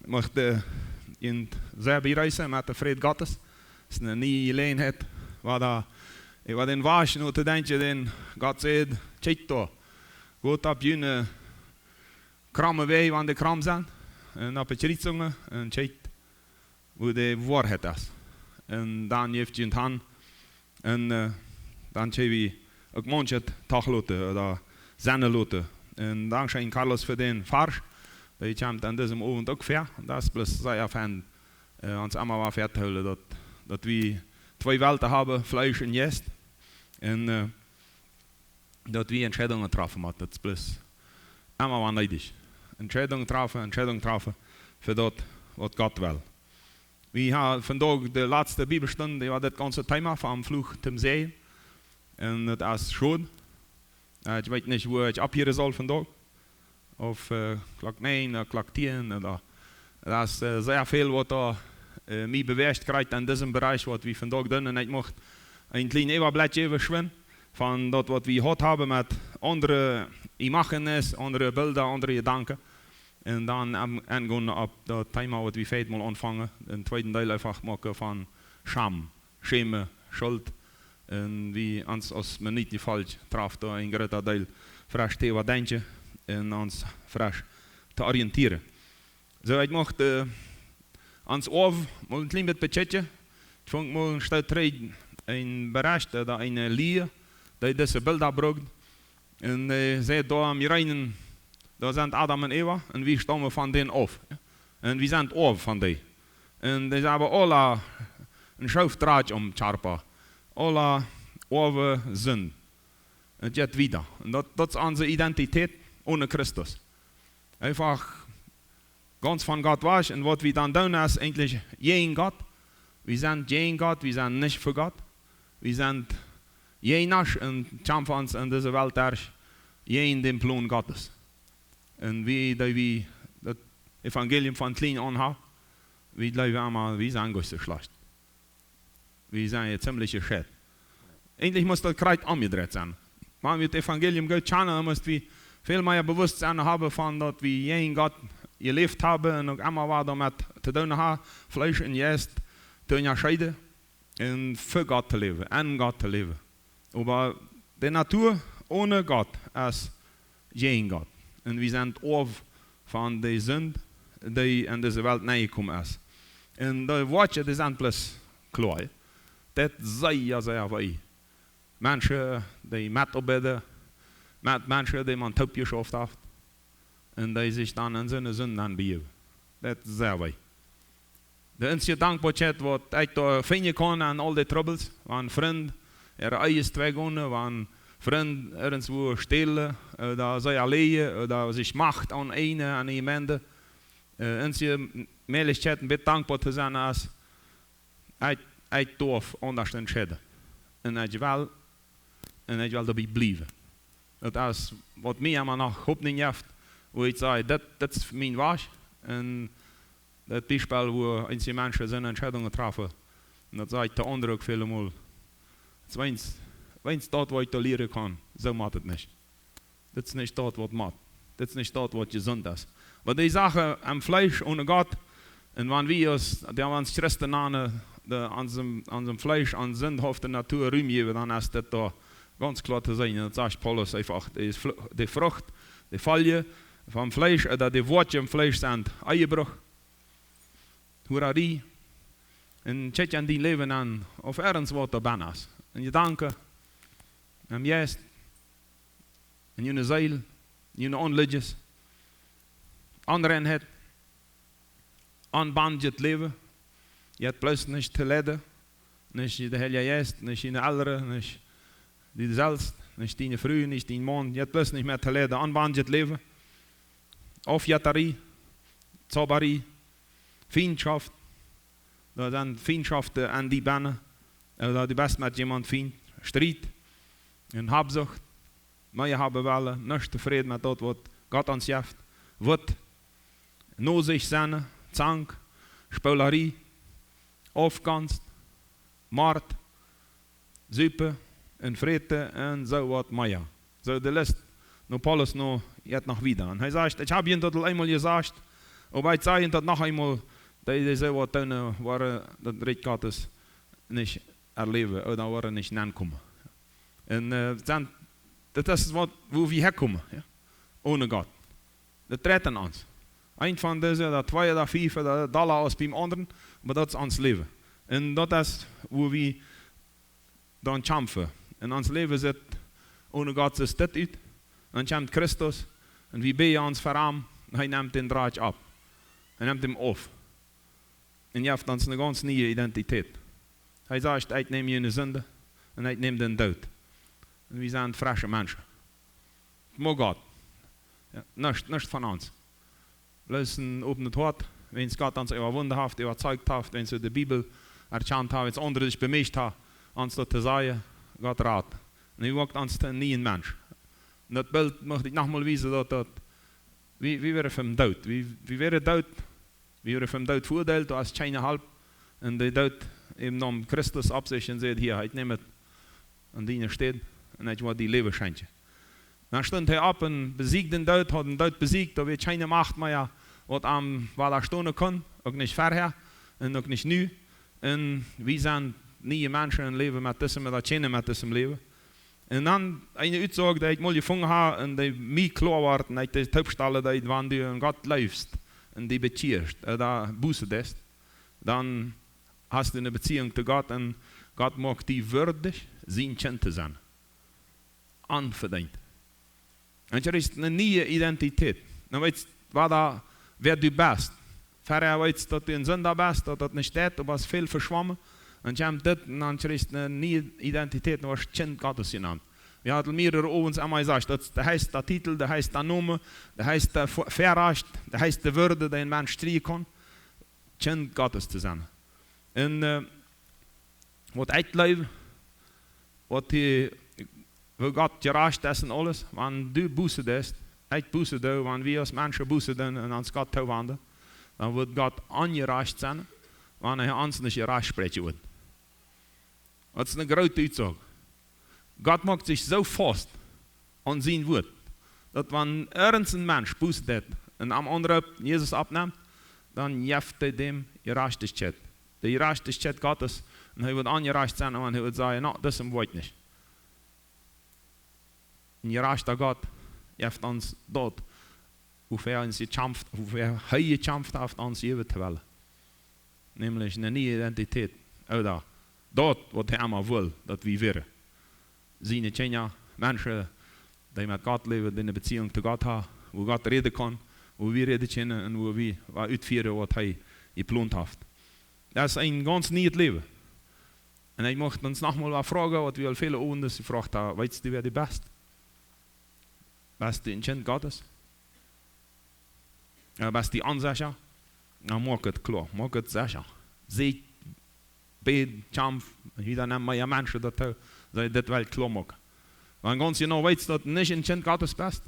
möchte in sehr bereisen met de vrede Gottes. Het is een nieuwe gelegenheid waar ik wat in was nu te denken den God zegt, Chito, goed op jullie kramme wei van de kram zijn en op het rietsungen en Chit, hoe de waarheid is. En dan heeft je in het hand en dan zie je ook mondjet tagloten of zennenloten. En dankzij Carlos voor den vars. Dat je aan deze avond ook ver. Dat is plus zeer van ons allemaal wat vertellen dat we twee welten hebben, vlees en jest. En dat we entscheidungen treffen moeten. Dat is plus allemaal wat nodig. Entscheidungen treffen voor dat wat God wil. We hebben vandaag de laatste Bibelstunde, die was het ganze thema van vloeg ten zee. En dat is schoon. Ik weet niet hoe ik ophieren zal vandaag. Of klok 9, klok 10. Dat is zeer veel wat mij beweegt krijgt in deze bereik wat we vandaag doen. En ik mocht een klein Eva-bladje even schwimmen van dat wat we gehad hebben met andere imagenis, andere beelden, andere gedanken. En dan gaan op dat thema wat we feitelijk ontvangen. Een tweede deel even maken van scham, schäme, schuld. En wie ons als men niet falsch treft, een groot deel vraag te wat denken en ons vraag te oriënteren. Zo, ik mocht ons over een klein beetje betjetten. Ik vond me stelt een berecht dat een lier dat deze beelden bracht. En zei daar am reinen, daar zijn Adam en Eva en wie stammen van den af. En wie zijn af van die. En die hebben alle een schroefdraad om charpa. Alle over zin. Het gaat wieder. En dat is onze identiteit ohne Christus. Einfach ganz van God was en wat we dan doen is eigenlijk geen God. We zijn geen God, we zijn niet voor God. We zijn geen en champions in deze wereld geen den plan Gottes. En we dat evangelium van klein aan we leven allemaal, we zijn goede slecht. We zijn een ziemliche shit. Eigentlich muss das Kreuz umgedreht sein. Wenn wir das Evangelium gut kennen, müssen wir viel mehr Bewusstsein haben von, dass wir jeden Gott gelebt haben und auch immer was damit zu tun haben, Fleisch und Geist zu unterscheiden und für Gott zu leben, an Gott zu leben. Aber die Natur ohne Gott ist jeden Gott. Und wir sind auf von der Sünde, die in diese Welt reingekommen ist. Und die Worte, die sind bloß klar. Das sei ja sehr weit. Mensen die met opbidden, met mensen die man topje geschoft heeft en die zich dan in zijn zin aanbieden. Dat is zeer wij. De enige dankbaarheid wat ik daar vinden kan aan al die troubles, wanneer vriend eigen twee gaan, wanneer vriend ergens wo stelen, dat zij alleen, dat zich macht aan een iemand. Enige mogelijkheid een beetje dankbaar te zijn als ik durf anders entscheiden. En ik wil daarbij blijven. Dat is wat mij allemaal nog hoopning heeft. Waar ik zei, dat is mijn was. En dat Beispiel, waar einige mensen zijn entscheidungen treffen. En dat zei ik de andere ook veel meer. Wens dat wat ik te leren kan, zo maakt het niet. Dat is niet dat wat maakt. Dat is niet dat wat gezond is. Maar die zaken am Fleisch ohne Gott. En wanneer we ons Christen aan unserem Fleisch, an sündhafte Natur rühmen, dann ist das da ganz klar zu sein. Das sagt Paulus einfach, die Frucht, die Folie vom Fleisch, oder die Worte im Fleisch sind Eierbruch, Hurari, und check an die Leben an, auf ergens wat er ben is. En je danken, en juist, en je ziel, je onliedjes, onreinheid, onbandjet leven, je hebt plus niet te lijden, niet de hele juist, niet in de oudere, niet die zelfs, niet in de vroeg, niet in de maand, je hebt plus niet meer te lijden, onbandjet leven, of jatarie, zauberie, vriendschaft, dat zijn vriendschaften aan die banen, dat je best met iemand vindt, strijd, en habzucht, maar je hebben wel niet tevreden met dat wat God ons geeft, wat, nozig zijn, zank, spelerie, afkanst, moord, zuipen, en vrede en zo wat meer. Zo de list, no Paulus no jet nog wieder. En hij zegt, ik heb je dat al eenmaal gezegd, Aber ich sage dat noch einmal, diese wat toen waren dat Reich Gottes nicht erleben oder waren nicht nankommen. Und dann, das ist wat, wo wir herkommen, ja? Ohne Gott. Das retten uns. Ein von diesen, da 2 oder 5 oder Dollar aus beim anderen, aber das ist ons Leben. Und das ist, wo wir dann kämpfen. Und ons Leben sieht ohne Gott ist das uit. Dann kommt Christus und wir beten uns vor ihm und er nimmt den Draht ab. Er nimmt ihn auf. Und er hat uns eine ganz neue Identität. Er sagt, ich nehme jene Sünde und ich nehme den Tod. Und wir sind frische Menschen. Nur Gott. Ja, nicht von uns. Bloß ein offenes Wort, wenn es Gott uns wunderhaft überzeugt hat, wenn es die Bibel erkannt hat, wenn es andere sich bemischt hat, uns dort zu sagen, Gott rat. Und er macht uns nie ein Mensch. Und das Bild möchte ich nochmal wissen, dass wie wäre vom Tod. Wie wäre Tod? Wie wäre vom Tod verurteilt, als keine halb. Und der Tod im Namen Christus ab sich und sagt, hier, ich nehme es an die steht und ich will die Leben schenken. Dann stund er ab und besiegt den Tod, hat den Tod besiegt, da wird keine Macht mehr, was er stehen kann, auch nicht vorher und auch nicht nu. Und wir sind nie Menschen im Leben mit diesem Leben. Und dann eine Aussage, die ich mal gefunden habe und die mir klar war, und die Taubstelle, die wenn du an Gott läufst und die bekehrst, da Buße lässt, dann hast du eine Beziehung zu Gott und Gott mag dich würdig, sein Kind zu sein. Anverdient. Und er ist eine neue Identität. Dann weißt du, wer du bist. Vorher weißt du, dass du ein Sünder bist, dass das nicht steht, du bist viel verschwommen. Und dann ist eine neue Identität, du hast Kind Gottes genannt. Wir hatten mehrere uns einmal gesagt, das heißt der Titel, das heißt der Name, das heißt der Verrecht, das heißt die Würde, die ein Mensch stehen kann, Kind Gottes zu sein. Und was ich glaube, wo Gott gerecht ist und alles, wenn du Buße tust, ich Buße tue, wenn wir als Menschen Buße tun und ans Gott zuwenden, dann wird Gott angerecht sein, wenn uns nicht gerecht sprechen wird. Das ist eine große Aussage. Gott macht sich so fest an sein Wort, dass wenn ein Mensch Buße tut und am anderen Jesus abnimmt, dann jeft er dem Gerechtigkeit. Die Gerechtigkeit Gottes, und er wird angerecht sein und er wird sagen, no, das wollte ich nicht. Ein gerechter Gott jeft uns dort, wofür uns gekämpft, wofür er gekämpft hat, uns geben zu wollen. Nämlich eine neue Identität. Oder dort, was er immer will, dass wir wären. Seine Kinder, Menschen, die mit Gott leben, die eine Beziehung zu Gott haben, wo Gott reden kann, wo wir reden können und wo wir ausführen, was er geplant hat. Das ist ein ganz neues Leben. Und ich möchte uns nochmal fragen, was wir viele Abende gefragt haben, weißt du, wer du bist? Bist du ein Kind Gottes? Bist du Ansicher? Dan maak het klaar, maak het sicher. Ziet, bid, kämpf, wieder nehmen wir ja Menschen dazu, die das Welt klar machen. Wenn ganz genau weißt, dass du nicht ein Kind Gottes bist,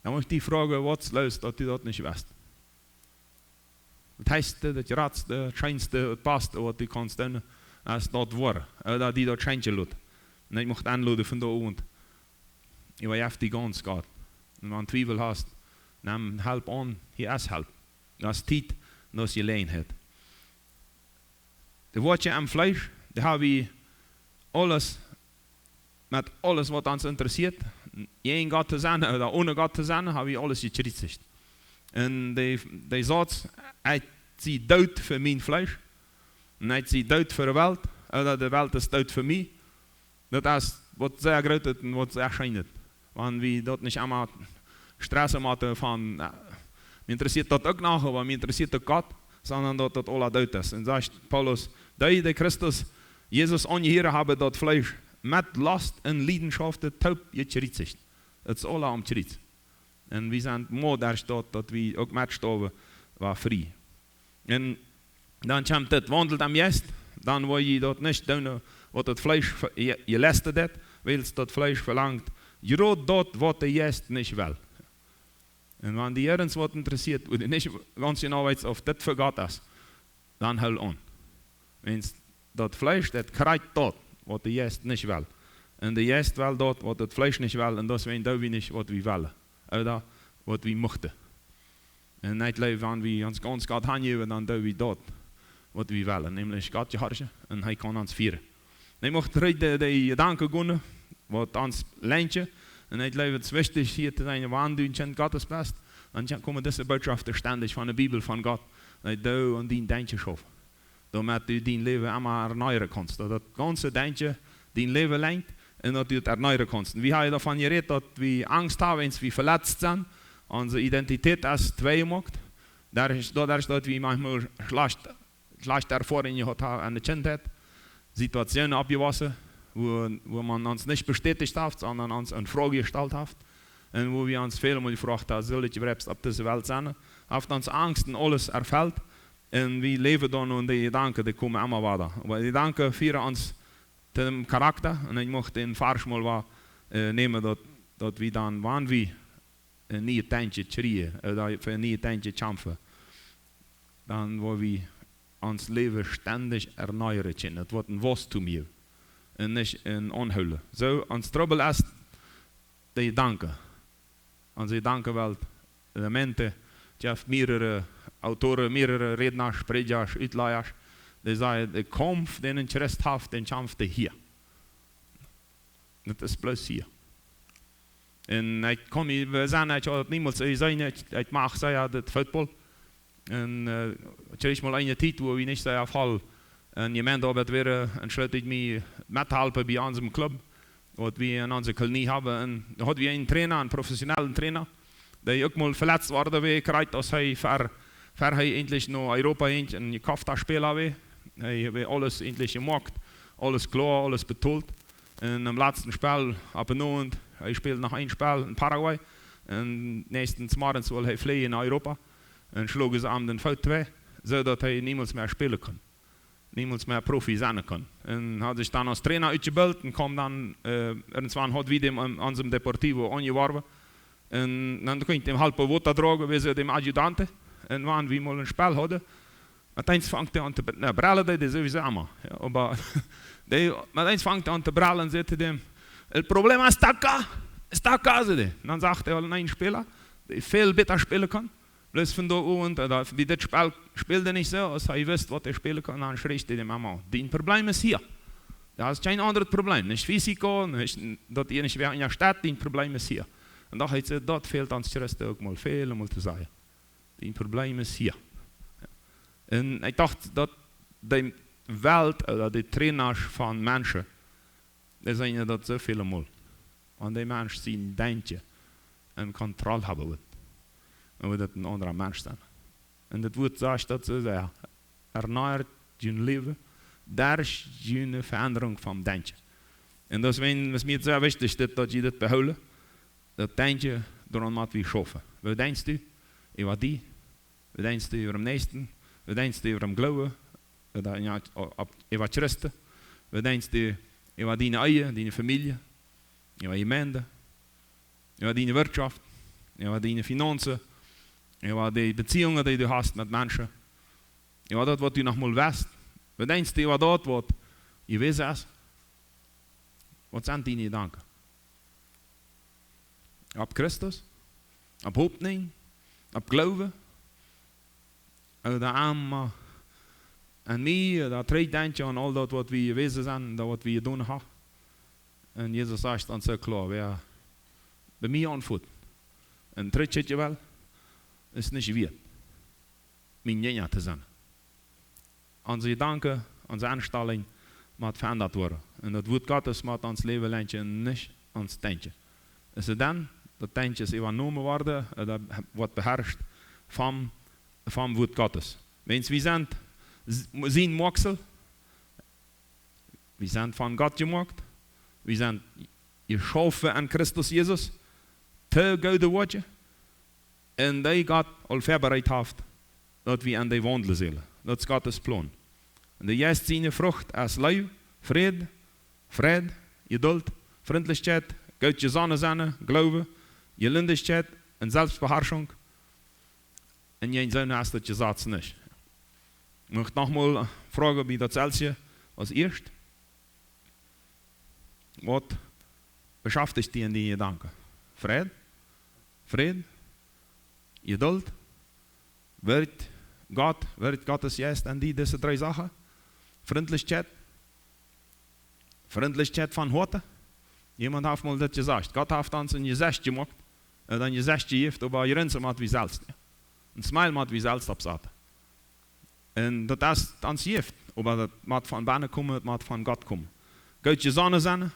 dann muss ich die Frage, was löst, dass du das nicht weißt. Das heißt, das Ratste, das Scheinste, das Beste, was du kannst tun, ist das wahr. Oder die das Scheinchen lässt. Und ich möchte anladen von da und ich weiß die ganz Gott. Und wenn du Zweifel hast, nimm Help an, hier ist Help. Das ist Zeit, das je Gelegenheit. Das Wortje am Fleisch, da habe ich alles, mit alles, was uns interessiert, gegen Gott zu sein oder ohne Gott zu sein, habe ich alles gekriegt. Und der Satz, sie dood für mein Fleisch, und sie dood für die Welt, oder die Welt ist dood für mich. Das ist, was sehr groß ist und was sehr scheint. Wenn wir dort nicht einmal Straßen machen von, mir interessiert das auch noch, aber mir interessiert auch Gott, sondern dass das alles dood ist. Und sagt Paulus, die Christus, Jesus angehören haben, das Fleisch mit Last und Leidenschaft taub gekriegt. Das ist alles am Krieg. Und wir sind more daar staat, dass wir auch mitgestorben war frei. Und dann kommt das, wandelt am Jest, dann will ich das nicht tun, was das Fleisch gelästet hat, weil es das Fleisch verlangt. Gerade dort, was der Jest nicht will. Und wenn die Herren was interessiert, oder nicht ganz genau weiß, auf das für Gott ist, dann hält an. Wenn das Fleisch, das kreiert dort, was der Jest nicht will. Und der Jest will dort, was das Fleisch nicht will, und das wollen wir nicht, was wir wollen. Oder was wir möchten. En niet leven aan wie ons gaat handgeven, dan doen we dat wat we willen. Nämlich God je hartje en hij kan ons vieren. Hij mocht de danken gunnen, wat ons lijntje. En het leven het wichtig hier te zijn, waandoen, kent Gottes best. Dan komen deze boodschap ständig van de Bibel van God. Dat du en die deintje schof. Damit du die leven allemaal erneueren kannst. Dat ganze deintje die leven lijnt en dat du het erneueren kannst. Wie heb je daarvan geredet, dat we angst hebben, eens we verletzt zijn. Onze identiteit als twee maakt. Daar is dat we manchmal schlecht ervaringen gehad hebben aan de kindheit. Situationen abgewassen, wo man uns nicht bestätigt hat, sondern uns eine Frage gestellt hat. Und wo wir uns vielmal gefragt haben, soll ich überhaupt auf dieser Welt sein? Hat uns Angst und alles erfällt. Und wir leben dann und die Gedanken, die kommen immer weiter. Aber die Gedanken führen uns dem Charakter. Und ich möchte den Vers mal nehmen, dass wir dann, wann wir een nieuw tandje schreeuwen, voor een nieuw tandje kämpfen, dan wo wir ons leven ständig erneuern können. Het wordt een Wachstum hier en niet een onhullen. Zo, ons trouble is de gedanken. Onze gedankenwelt, elementen, je hebt mehrere autoren, mehrere redners, predikers, uitleiders, die zeggen, de kampf den een Christ heeft, den kämpft hier. Dat is plus hier. En we zijn het niemand zijn, het mag zijn dat voetbal. En het is maar een tijd waar we niet zijn afval. En je bent altijd weer en sluit ik me met helpen bij onze club, wat we in onze kolonie hebben. En dan hadden we een trainer, een professionele trainer, die ook mal verletzt worden we krijgt als hij ver hij eindelijk naar Europa heen en je kafta spelen we. Hij heeft alles eindelijk gemaakt, alles klaar, alles betoeld. En im letzten Spiel ab und an, er spielt noch ein Spiel in Paraguay. Und nächsten Morgen soll er fliehen in Europa. Und schlug es am den V2, zodat hij niemals mehr spielen kann. Niemals mehr Profi sein kann. Und hat sich dann als Trainer uitgebildet und kam dann, irgendwann hat wieder in unserem Deportivo angeworben. Und dann konnte ihm halb Water tragen, wie sie dem Adjutante. Und wann wir mal ein Spiel hatten, meteen fängt er an zu brallen, das ist sowieso immer. Ja, aber meteen fängt er an zu brallen und sagt dem, el problema está acá, und dann sagt er ein Spieler, der viel besser spielen kann, bloß von da und wie das Spiel spielt er nicht so, als er wisst, was er spielen kann, dann schreist er dem immer. Das Problem ist hier. Das ist kein anderes Problem, nicht Physiko, nicht, dass ihr nicht in der Stadt, das Problem ist hier. Und da hat er, dort fehlt uns der Rest auch mal viel, um zu sagen. Das Problem ist hier. En ik dacht dat de Welt, de trainers van mensen, die zijn dat zoveel mal. Want die mensen zien deintje en controle hebben. En we dat een andere mens zijn. En dat woord zegt dat ze zeggen, erneuert je leven, daar is je verandering van deintje. En dat is mij zeer wichtig dat je dat behouden, dat deintje door wat we schaffen. We denken u, wat die, we denken u over de nächsten. We denken over hem geloven, over Christen. We denken over die eigen, die familie, over gemeente, over die Wirtschaft, over die Finanzen, over die Beziehungen die du hast mit Menschen, over dat wat du nog mal weißt. We denken over dat wat je weet is. Wat zijn die Gedanken? Op Christus, op hoopning, op geloven. Oder aan mij, dat treedt aan al dat wat we geweest zijn, dat wat we gedaan hebben. En Jezus zegt dan zo klaar, wer bij mij aanvoelt, en treedt je wel, is niet weer. Mijn jenja te zijn. Onze gedanken, onze aanstelling moet veranderd worden. En dat woord Gottes moet ons leven lijntje en niet ons tentje. Is het dan, dat tentjes overnomen worden, dat wordt beheerst van Wort Gottes. Wenn's wir sind Moxel, wir sind von Gott gemacht, wir sind geschaffen an Christus Jesus, te gute Worte, und die Gott al vorbereitet hat, dass wir an die wandeln sollen. Das ist Gottes Plan. Und die erste seine Frucht ist Liebe, Friede, Geduld, Freundlichkeit, Gottes Sonne, Glaube, Gelindigkeit und Selbstbeherrschung. En jij zou naast dat je zat niet. Ik mag nogmaals vragen bij dat zelfje als eerst. Wat beschäftigt die in die Gedanken? Friede, Geduld, wird Gottes Geist an diese 3 Sachen? Freundlichkeit von Horten. Jemand hat mal das gesagt. Gott hat uns ein Gesetz gemacht, ein Gesetz gegeben, aber ihr Rinsen hat wie selbst. Ein Smile hat wie selbst absatt. Und das ist uns Gift, aber das muss von Bänden kommen, das muss von Gott kommen. Geht je Sonne sein,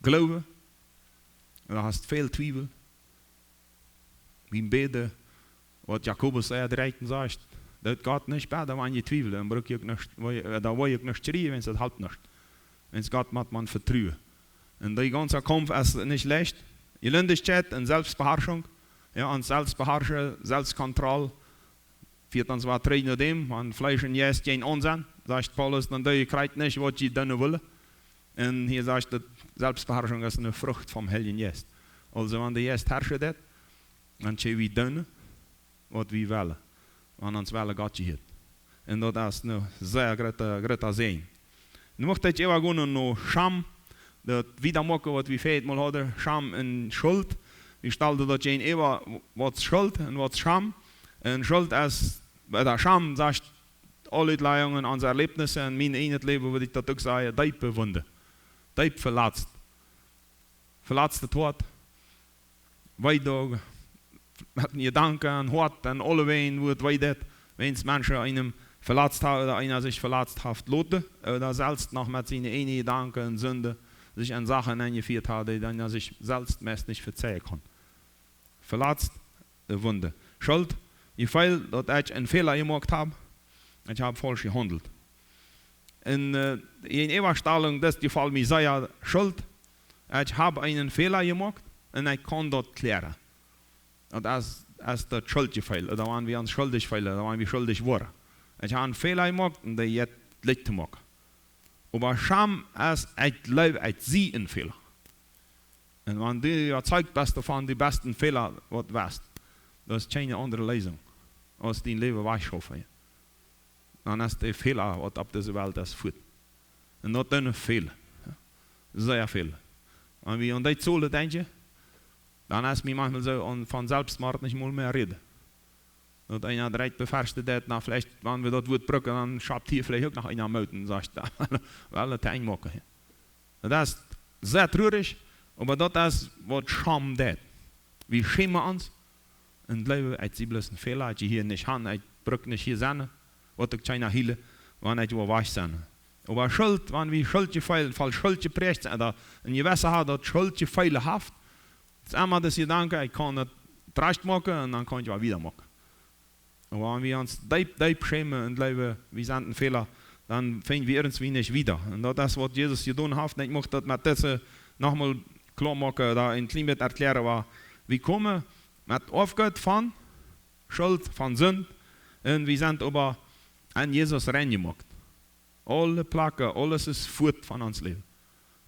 Glaube, da hast viel Zweifel. Wie im Beten, was Jakobus direkt sagt, das geht nicht besser, wenn je Zweifel, dann brauche ich nicht, da will ich nicht schreien, wenn es das halt nicht. Wenn es Gott macht, man vertrauen. Und der ganze Kampf ist nicht leicht. Elendigkeit und Selbstbeherrschung, ja, und Selbstbeherrschung, Selbstkontrolle, führt uns was nach dem, man Fleisch und Jäst gehen unsinn, sagt Paulus, dann du kriegst nicht, was ich dann will. Und hier sagt er, Selbstbeherrschung ist eine Frucht vom Heiligen Geist. Also wenn der Geist herrscht, dann können wir tun, was wir wollen. Wenn uns wollen, Gott hier. Und das ist eine sehr große Segen. Nu möchte ich immer gehen noch Scham, das wiedermachen, was wir vorhin mal hatten, Scham und Schuld. Wir stellen dort immer, was Schuld und was Scham. Und Schuld ist, bei der Scham sagt, alle Leidungen, unsere Erlebnisse in meinem eigenen Leben, würde ich das auch sagen, tiefe Wunde. Tief verletzt. Verletzte Tod. Weiter, hat mir Gedanken an Hort, an alle Wehen, wo es weiter, wenn es Menschen einem verletzt haben oder einer sich verletzt hat, lotte, oder selbst noch mit seinen eigenen Gedanken und Sünden sich an Sachen eingeführt hat, die dann sich selbst meist nicht verzeihen kann. Verletzt, Wunde. Schuld, ich fehl, dass ich einen Fehler gemacht habe, ich habe falsch gehandelt. In Eberstellung, das ist die Fall mir sehr schuld. Ich habe einen Fehler gemacht und ich kann das klären. Und das ist das Schuldgefühl, da waren wir uns schuldig fehlen, da waren wir schuldig geworden. Ich habe einen Fehler gemacht und der jetzt liegt zu machen. Aber Scham ist, ich glaube, ich sehe einen Fehler. Und wenn du überzeugt bist davon, die besten Fehler, was du weißt, das ist keine andere Lösung, als dein Leben wegschaffen. Dann ist der Fehler, was auf dieser Welt ist, führt. Und das ist ein Fehler. Sehr viel. Wenn wir an die Zule denken, dann ist mir manchmal so, und von Selbstmord nicht mal mehr reden. Und einer direkt befasst das, na vielleicht, wenn wir das Wort brücken, dann schabt hier vielleicht auch noch einer Mut und sagt, weil das einmachen. Das ist sehr traurig, aber das ist, was Scham tut. Wir schämen uns und leben, ich sehe bloß einen Fehler, ich hier nicht haben, ich brück nicht hier sein. Wat ik China hiele, wanneer ik was zijn. Maar schuld, wanneer we schuldgevoel, van schuldgeprecht zijn, dat een gewisse had dat schuldgevoel heeft, is immer das Gedanke, ich kann het recht machen und dann kann ich auch wieder machen. Aber wenn wir uns diep schämen und leben, wir sind ein Fehler, dann finden wir irgendwie nicht wieder. Und das ist, was Jesus getan hat. Ich möchte das mit dieser nochmal klar machen, da ein klein bisschen erklären, war, wir kommen mit Aufgott von Schuld, von Sünde, und wir sind aber an Jesus reingemacht. Alle Plagen, alles ist fort von uns Leben.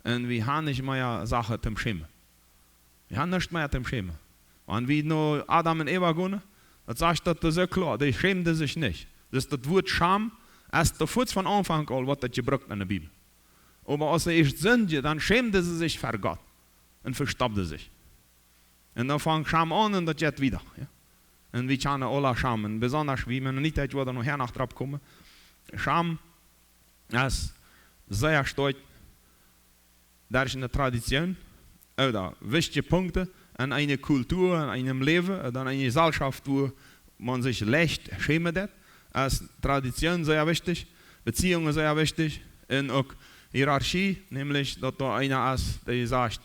Und wir haben nicht mehr Sachen zum Schämen. Wir haben nicht mehr zum Schämen. Und wie nur Adam und Eva gehen, das sagt das so klar, die schämten sich nicht. Das ist das Wort Scham, erst der Fuß von Anfang an, was das gebraucht in der Bibel. Aber als er ist Sünde, dann schämte sie sich vor Gott und verstoppte sich. Und dann fängt Scham an und das geht wieder. Ja? Und wir kennen alle Scham. Und besonders, wie wir nicht heute noch her nach drauf kommen, Scham ist sehr stark durch eine Tradition oder wichtige Punkte an einer Kultur, an einem Leben, oder an einer Gesellschaft, wo man sich leicht schämen wird. Als Tradition sehr wichtig, Beziehungen sehr wichtig und auch Hierarchie, nämlich, dass da einer ist, der sagt,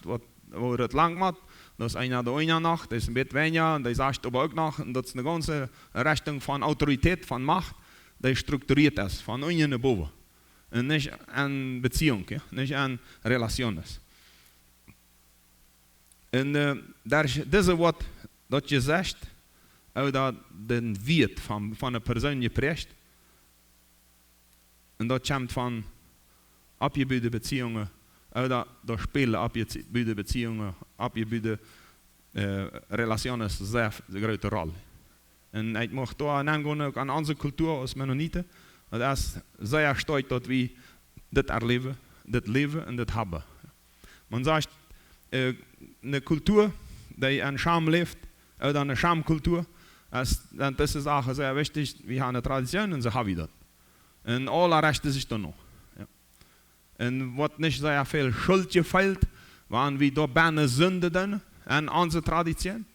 wo das lang macht. Das ist einer der eine noch, das ist ein bisschen weniger, und der sagt aber auch noch, und das ist eine ganze Richtung von Autorität, von Macht, die strukturiert ist, von unten nach oben. Und nicht an Beziehung, ja? Nicht an Relationen. Und durch dieses Wort, das gesagt, oder den Wert von einer Person geprägt, und das kommt von abgebaute Beziehungen, oder das Spielen abgebaute Beziehungen, abgebaute Relationen, ist eine sehr große Rolle. Und ich möchte da angehen an unsere Kultur als Mennoniten, und das ist sehr stark, dass wir das erleben, das leben und das haben. Man sagt, eine Kultur, die an Scham lebt, oder eine Schamkultur, En dat is ook zeer wichtig, we hebben een traditie en ze hebben dat. En alle rechten is er nog. Ja. En wat niet zeer veel schuld gefeilt, wanneer we door bijna zonde doen en onze traditie.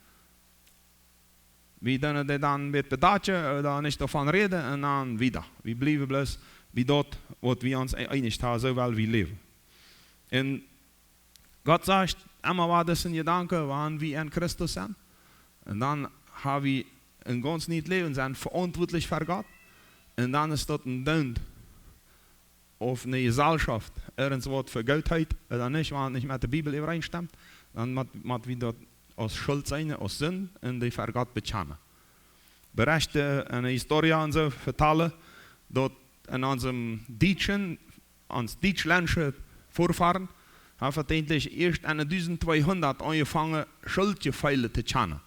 We doen het dan met bedachtje, dan niet ervan reden en dan wieder. We blijven bloos bij dat wat we ons eindigt hebben, zowel we leven. En God zegt, immer war das in Gedanken, wanneer we in Christus zijn. En dan hebben we een ganz niet leven, zijn verantwoordelijk voor God. En dan is dat een dunt of een Gesellschaft, ergens wat voor Goedheid, dan niet, wanneer het niet met de Bibel overeenstemt, dan moet we dat als schuld zijn, als zin, en die voor God bekennen. Berichten en historie en zo vertellen, dat in onze Duitsländische Vorfahren, haben uiteindelijk eerst in 1200 angefangen, schuldgevallen te kennen.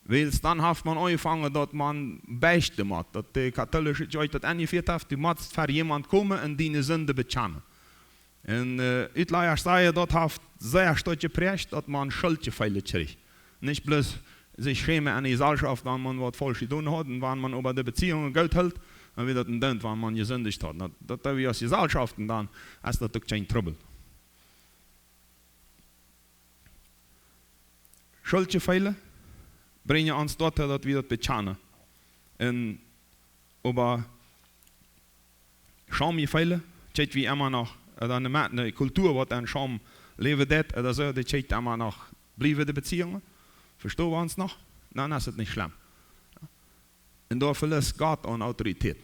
Weil dann hat man angefangen, dass man beichten muss, dass die katholische Kirche das angeführt hat, du musst für jemand kommen und deine Sünde bekennen. Und Utleier sagen, das hat sehr stark geprägt, dass man Schuldgefühle kriegt. Nicht bloß sich schämen an die Gesellschaft, wenn man was falsch getan hat und wenn man über die Beziehungen Geld hält, dann wird das ein Dent, wenn man gesündigt hat. Das haben wir als Gesellschaft und dann ist das doch kein Trouble. Schuldgefühle brengen ons dorthin, dat we dat bekennen. En over Schamgefühle, kijkt wie immer noch, dan de cultuur wat aan Scham leven dat, dat zo, dat kijkt immer noch, blijven de Beziehungen, verstehen wir uns noch? Dan is het niet schlimm. En daar verliest God aan Autorität.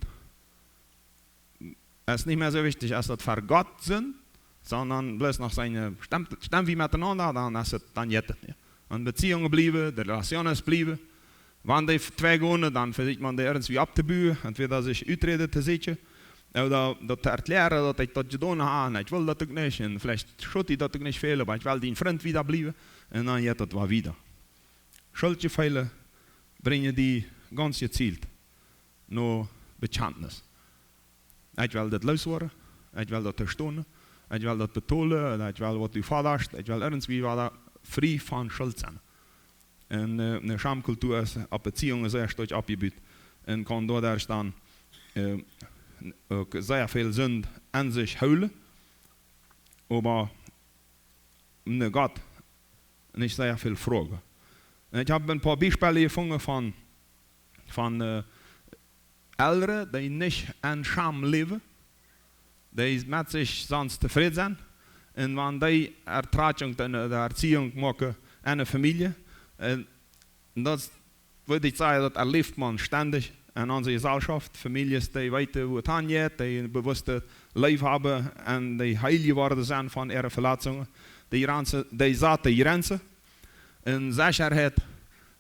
Es ist nicht mehr so wichtig, als das für Gott sind, sondern bloß noch seine Stimmen wie miteinander, dann ist es dann jetzt nicht. En Beziehungen blijven, de relaties blijven. Wanneer die twee gaan, dan verziet man die ergens weer op te buien, entweder zich uitreden te zetten, of dat te erklären dat ik dat gedaan heb, en ik wil dat ook niet, en vielleicht schuld ik dat ook niet veel, maar ik wil die vriend wieder blijven, en dan gaat het wel wieder. Schuldgefühle brengen die ganz gezielt naar bekentenis. Ik wil dat luisteren, ik wil dat verstaan, ik wil dat betonen, ik wil wat u vaderst, ik wil ergens wie wat frei van schuld zijn. En de Schamkultur is op Beziehungen zeer sterk abgebaut en kan daardoor dan ook zeer veel Sünde an sich houden, aber ne Gott nicht sehr viel Fragen. Ich habe ein paar Beispiele gefunden von Älteren, die nicht an Scham leben, die mit sich sonst zufrieden sind. En wanneer die Ertragung en de Erziehung maken in een familie, en dat würde ich sagen, dat erlebt man ständig in unserer Gesellschaft. Familien, die weten hoe het aangeht, die een bewuste leven hebben en die heil geworden zijn van ihre Verletzungen. Die zaten grenzen. En Sicherheit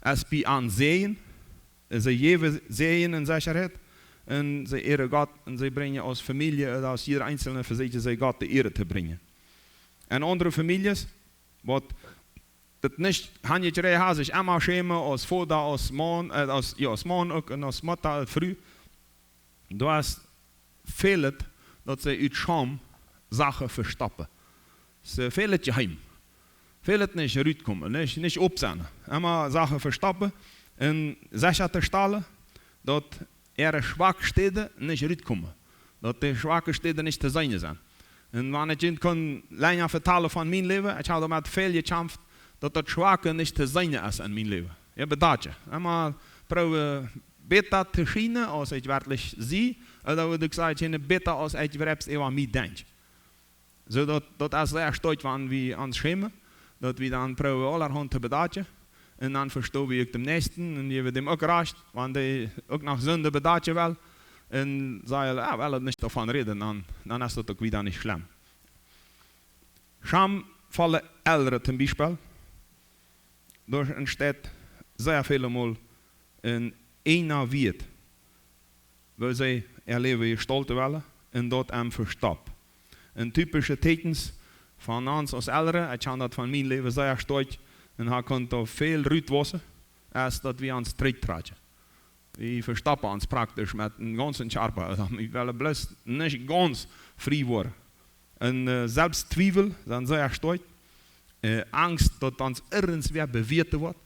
is bij aanzien. Ze geven zeeën in Sicherheit. En ze eren Gott en ze brengen als familie, als jeder einzelne verzekert ze Gott de ere te brengen. En andere families, wat dat niet handje has, zich immer schämen als vader, als man ook en als moeder, als vrouw. Da is veel dat ze uit Scham Sachen verstappen. Ze veel het geheim. Veel het niet uitkomen, niet opzien. Immer Sachen verstappen en sicher te stellen dat schwache steden niet uitkomen. Dat de schwache steden niet te zijn zijn. En wanneer ik kan länger vertellen van mijn leven, ik heb met veel gekämpft, dat het schwache niet te zijn is in mijn leven. Ja, bedacht je. Immer probeer beter te schijnen als ik werkelijk zie, of dat ik zeg, beter als ik werkelijk over mij denk. Zodat dat is zeer sterk wanneer we ons schämen, dat we dan proberen allerhand te bedachten. En dan verstaan we ook de nächsten en je dem ook recht, want die ook nog zonde bedachten wel. En zei je, wel het niet daarvan reden, dan is dat ook weer niet schlimm. Scham vallen Ältere zum Beispiel. Door entsteht sehr viele Mal in einer Welt, wo sie erleben gestalte willen en dat hem verstapt. Een typische tekens van ons als Ältere, ik heb dat van mijn leven zeer sterk, en hij kan er veel ruit wassen, als dat we ons terugtragen. We verstappen ons praktisch met een ganzen Schaarpe. We willen bloß niet ganz vrij worden. En zelfs twijfel zijn zeer sterk. Angst dat ons ergens weer beweerd wordt.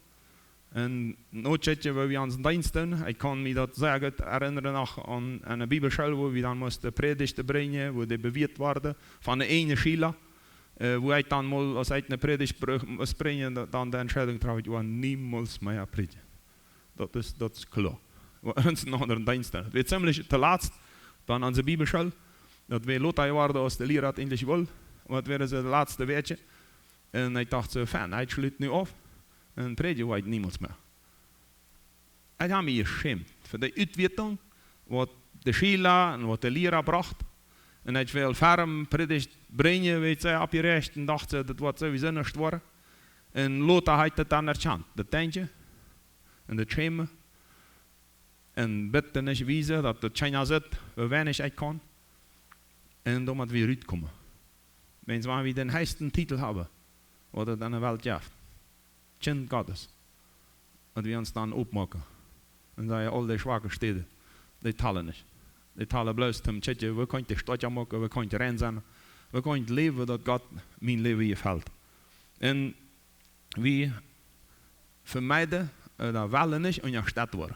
En nooit waar we ons dienst doen, ik kan me dat sehr gut erinnern noch an eine Bibelschule, wo wir dann mussten Predigten bringen, wo die bewährt worden von der eine Schüler, wo ich dann mal als eine Predigt muss bringen, dann die Entscheidung traf, ich niemals mehr predigen. Das ist klar. Wir uns einen anderen Dienst haben. Wir ziemlich der Letzte, dann an der Bibelschule, dass wir Lothar waren, als der Lehrer endlich will, und das wäre so das letzte Werte. Und ich dachte so, fan, ich schließe nicht auf. En predigen wij niemand meer. Ik heb me geschämt voor de uitwertung, wat de Schüler en wat de leraar bracht. En ik wil ferm predigt brengen, weet je, op je recht. En dacht ze, dat wordt sowieso niet worden. En Lothar heeft het dan erkend. Dat tentje. En dat schämen. En bitte niet wijzen dat het China zit, waar weinig ik kan. En dan moet we uitkomen. Wanneer we den heißsten Titel hebben, wat het aan de wereld geeft. Kind Gottes. Und wir uns dann aufmachen. Und sagen, all die schwachen Städte, die teilen nicht. Die teilen bloß zum Tschetje, wir können die Stadt machen, wir können rein sein, wir können leben, dass Gott mein Leben gefällt. Und wir vermeiden, oder wollen nicht in der Stadt werden.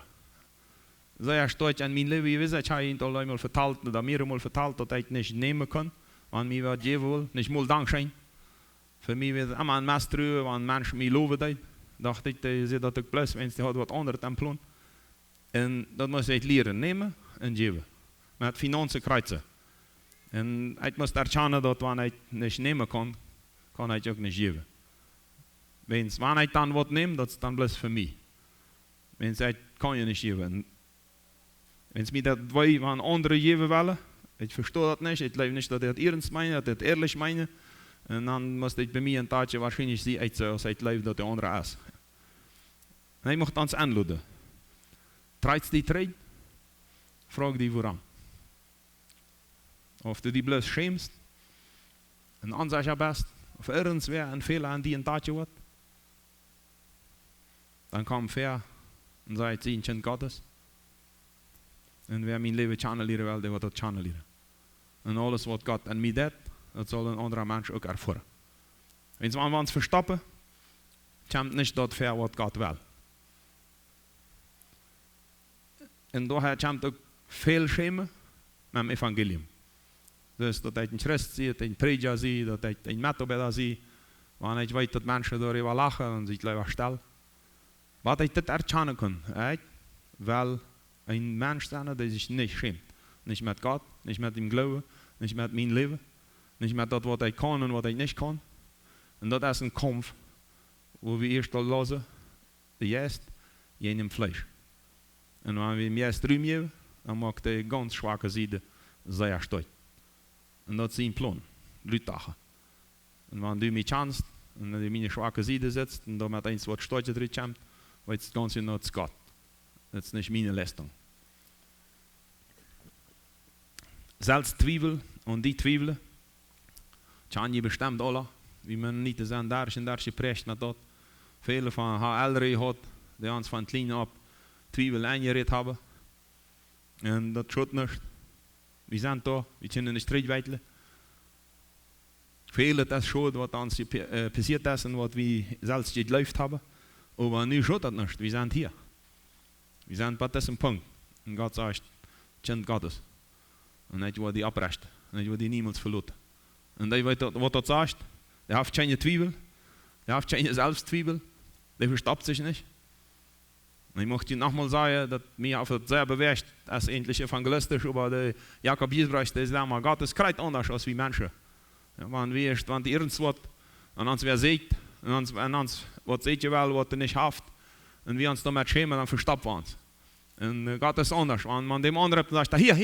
Sehr stolz an mein Leben gewesen, ich habe ihn einmal verteilt, oder mehrmals verteilt, dass ich nicht nehmen kann, weil mir wird jeweils nicht mal Dankeschön. Für mich wird es immer ein Meister, wenn Menschen mich loben, dachte ich, dass ich plus, wenn sie wat anderes am Plan. Und das muss ich lernen, nehmen und geben. Mit Finanzen kreuzen. Und ich muss erkennen, dass wenn ich nicht nehmen kann, kann ich auch nicht geben. Wenn ich dann was nehme, das ist dann bloß für mich. Wenn ich kann ich nicht geben. Wenn es mir das wenn andere geben wollen, ich verstehe das nicht, ich glaube nicht, dass ich das ernst meine, dass ich das ehrlich meine. Und dann muss ich bei mir ein Tagje wahrscheinlich sie als ich lebe, dass der andere ist. Und ich möchte uns anladen. Treibt die Trade, frag die woran. Ob du die bloß schämst, ein Ansager bist, auf irgendwer ein Fehler an die ein Tagje hat, dann kommt fair und sagt, sie ein Kind Gottes. Und wer mein Leben channelieren will, der wird das channelieren. Und alles, was Gott an mir tut, dat soll een andere Mensch ook ervaren. Wenn wir uns verstappen, kommt nicht dort ver, was Gott will. Und daher kommt auch viel Schämen mit dem Evangelium. Dus dat ich ein Christ zie, dat ich ein Prediger zie, dat ich ein Mitarbeiter zie, wenn ich weiß, dass Menschen darüber lachen und sich lieber stellen. Was ich das erkennen kann, weil ein Mensch sein, der sich nicht schämt. Nicht mit Gott, nicht mit dem Glauben, nicht mit meinem Leben. Nicht mehr das, was ich kann und was ich nicht kann. Und das ist ein Kampf, wo wir erst lassen, der Jest, jenem Fleisch. Und wenn wir im Jest rumgeben, dann macht die ganz schwache Seite sehr stark. Und das ist ein Plan, Leute. Und wenn du mich kannst, und du meine schwache Seite sitzt, und damit eins, was stark drin kommt, weiß das Ganze nur zu Gott. Das ist nicht meine Leistung. Selbst Zweifel und die Zweifel, kan je bestemd alle, wie men niet zijn daar is en daar geprecht naar dat. Vele van HL gehad, die ons van klein op twijfel aangereed hebben. En dat schudt niet. We zijn daar, we kunnen niet strijd weitelen. Vele dat schuld wat ons passiert is en wat we zelfs geläuft hebben. Maar nu schudt dat niet, we zijn hier. We zijn bij diesem Punkt. En God zegt, Kind Gottes. En ich will die abrechten. En ich will die niemals verloren. Und der weiß, was das sagt, der hat keine Zweifel, der hat keine Selbstzweifel, der verstoppt sich nicht. Und ich möchte nochmal sagen, dass mir auf das sehr bewegt, als endlich evangelistisch über den Jakob Jesbrecht, der sagt, Gott ist kreuz anders als wir Menschen. Ja, wenn die irgendwas an uns wer sieht, an uns was seht ihr wel, was er nicht haft, und wir uns damit schämen, dann verstoppt wir uns. Und Gott ist anders. Wenn man dem anderen sagt, hier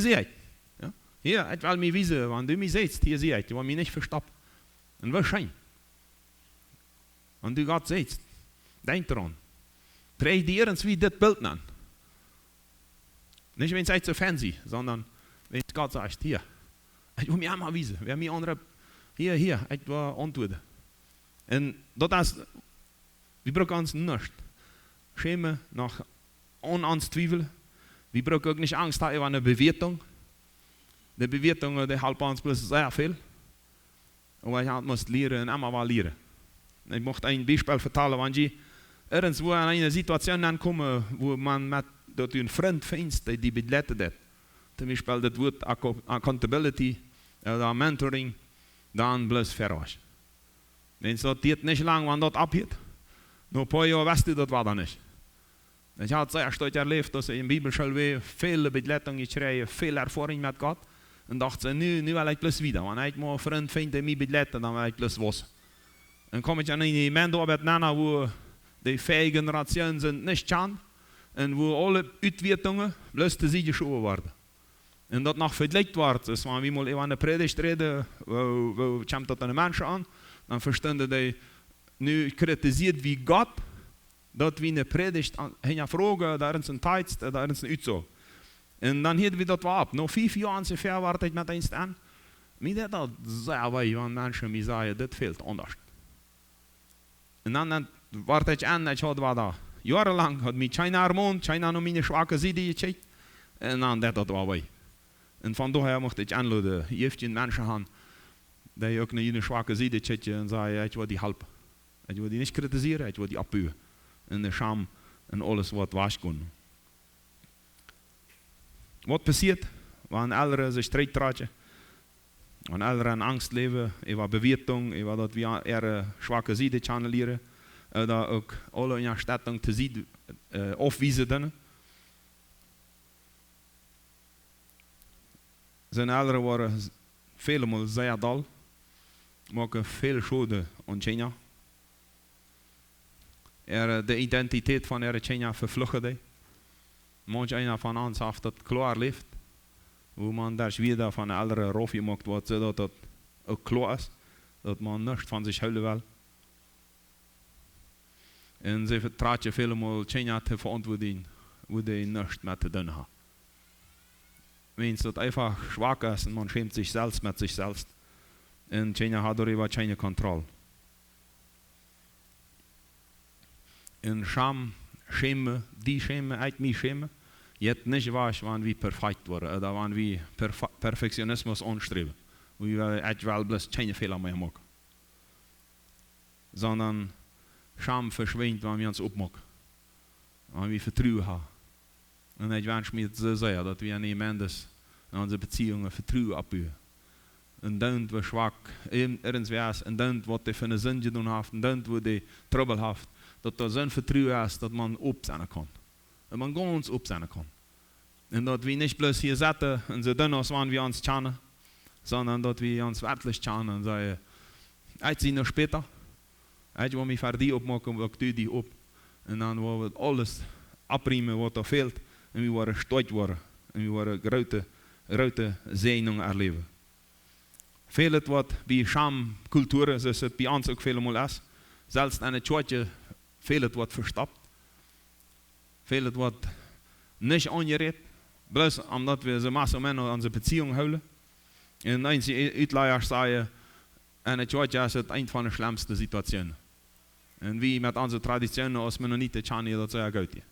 sehe ich. Hier, ich will mir wissen, wenn du mich siehst, hier sehe ich, du willst mich nicht verstoppen. Und wahrscheinlich. Wenn du Gott siehst, denk daran. Präg dir irgendwie das Bild an. Nicht, wenn es so fancy, sondern wenn Gott sagt, hier, ich will mir einmal wissen, wer mir andere, hier, ich will antworten. Und das ist, wir brauchen uns nicht schämen nach uns Zweifel. Wir brauchen auch nicht Angst haben über eine Bewertung. Die Bewertungen, die helpen uns bloß sehr viel. Aber ich muss lernen und immer lernen. Ich möchte ein Beispiel vertellen, wenn ich irgendwo in eine Situation ankommen, wo man mit dort einen Freund findet, die begleitet hat. Zum Beispiel das Wort Accountability oder Mentoring, dann bloß verrasch. Wenn es dort nicht lang, wann dort abgeht, nur ein paar Jahre weißt du, das war da nicht. Ich habe sehr stark erlebt, dass ich in der Bibelschule viele Begleitungen gekriegt, viel Erfahrung mit Gott. Und dachte, nu will ich bloß wieder. Wenn ich mal einen Freund finde, der mich begleitet, dann will ich bloß was. Dann komme ich an eine Gemeindearbeit nach, wo die vier Generationen sind nicht kann und wo alle Uitwertungen bloß die Siege geschoben werden. Und das noch vergleicht wird, das war wie mal eine Predigt reden, wo kommt das an Menschen an, dann verstehen die, nu kritisiert wie Gott, dat wie eine Predigt eine Frage, da ist ein Text, da ist ein Utsag. Und dann hielten wir das ab. Noch 5 Jahre ungefähr warte ich mit eins an. Mir das sehr weh, wenn Menschen mir sagen, das fehlt anders. Und dann warte ich an, ich hatte da. Jahrelang hat mich keiner ermahnt, keiner noch meine schwache Seite gecheckt. Und dann das war weh. Und von daher möchte ich anladen, jeden Menschen haben, die auch eine schwache Seite checken und sagen, ich will die helfen. Ich will die nicht kritisieren, ich will die abbauen. En de scham en alles wat was kon. Wat passiert, wanneer Eltern sich strijd traten, wanneer Eltern in Angst leven, über Bewertung, über dat wir ihre schwache Seite channelieren, oder auch alle in der Stattung te zien aufweisen. Zijn Eltern waren veelmaal zeer dal, maken veel schade aan China. De identiteit van China vervluchten. Manch einer van ons heeft dat klaar leeft. Hoe man daar weer van een andere rof gemaakt wordt, zodat dat ook klaar is. Dat man niks van zich houden wil. En ze vertraten veelmaal China te verantwoorden, hoe die niks met te doen hebben. Wens dat einfach zwak is en man schämt sich selbst met sich selbst. En China hat darüber keine Kontrolle. En scham, schäme, die schäme, uit mich schäme, jetzt nicht was, wann wir perfekt worden, oder wann wir Perfektionismus anstreben. Wir echt wel bloß keine Fehler mehr machen. Sondern Scham verschwindet, wenn wir uns aufmachen. Wenn wir Vertrauen haben. Und ich wünsche mir so sehr, dass wir in unsere Beziehungen Vertrauen abbauen. Und dann, wo schwach irgendwas, und dann, was die für eine Sinn getan haben, und dann, wo die Trouble haben, dass da so ein Vertrauen ist, dass man aufsehen kann. Und man ganz aufsehen kann. Und dass wir nicht bloß hier sitzen und so dünn aus, wenn wir uns kennen, sondern dass wir uns wirklich kennen und sagen, ich sehe noch später, ich will mich für die aufmachen, ich tue die auf. Und dann wollen wir alles abräumen, was da fehlt, und wir wollen stolz werden, und wir wollen große Segnungen erleben. Vieles, was bei Schamkulturen, so ist es bei uns auch vielmal ist, selbst eine Kirche, vieles, was verstoppt, vieles, was nicht angerät, bloß omdat wir so Masse Männer unsere Beziehung houden. Und einige Uitleier sagen, eine Kirche ist eine von den schlimmsten Situationen. Und wie mit unseren Traditionen, als wir noch nicht kennen, das sehr gut.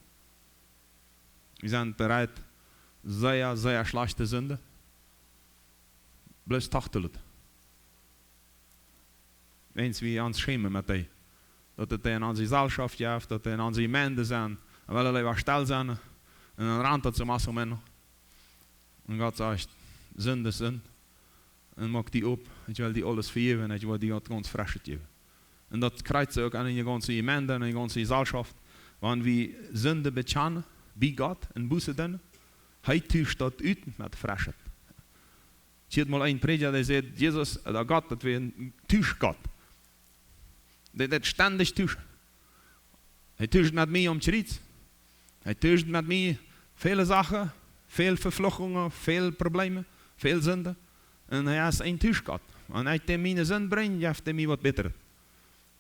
Wir sind bereit, sehr, sehr schlechte Sünde, bloß tachtelt. Wenn wir uns schämen mit dem, dass es in unsere Gesellschaft gibt, dass es in unsere Gemeinden sind, weil wir was still sind, und dann rennt es zu Masse Männer. Und Gott sagt, Sünde ist Sünde. Und mag die op, ich will die alles vergeben, ich will die ganz frisch geben. Und das kreuzt auch an die ganze Gemeinde, an die ganze Gesellschaft. Wenn wir Sünde bekennen, bei Gott, in Buße tun, tischt das uit mit Freiheit. Ich hatte mal einen Prediger, der sagt, Jesus, oder Gott, das wäre ein Tischgott. Der ständig tischt. Er tischt mit mir um Schritt. Er tischt mit mir viele Sachen, viele Verfluchungen, viele Probleme, viele Sünden. Und er ist ein Tischgott. Und als er meine Sünden bringt, heeft er mir was Bitteres.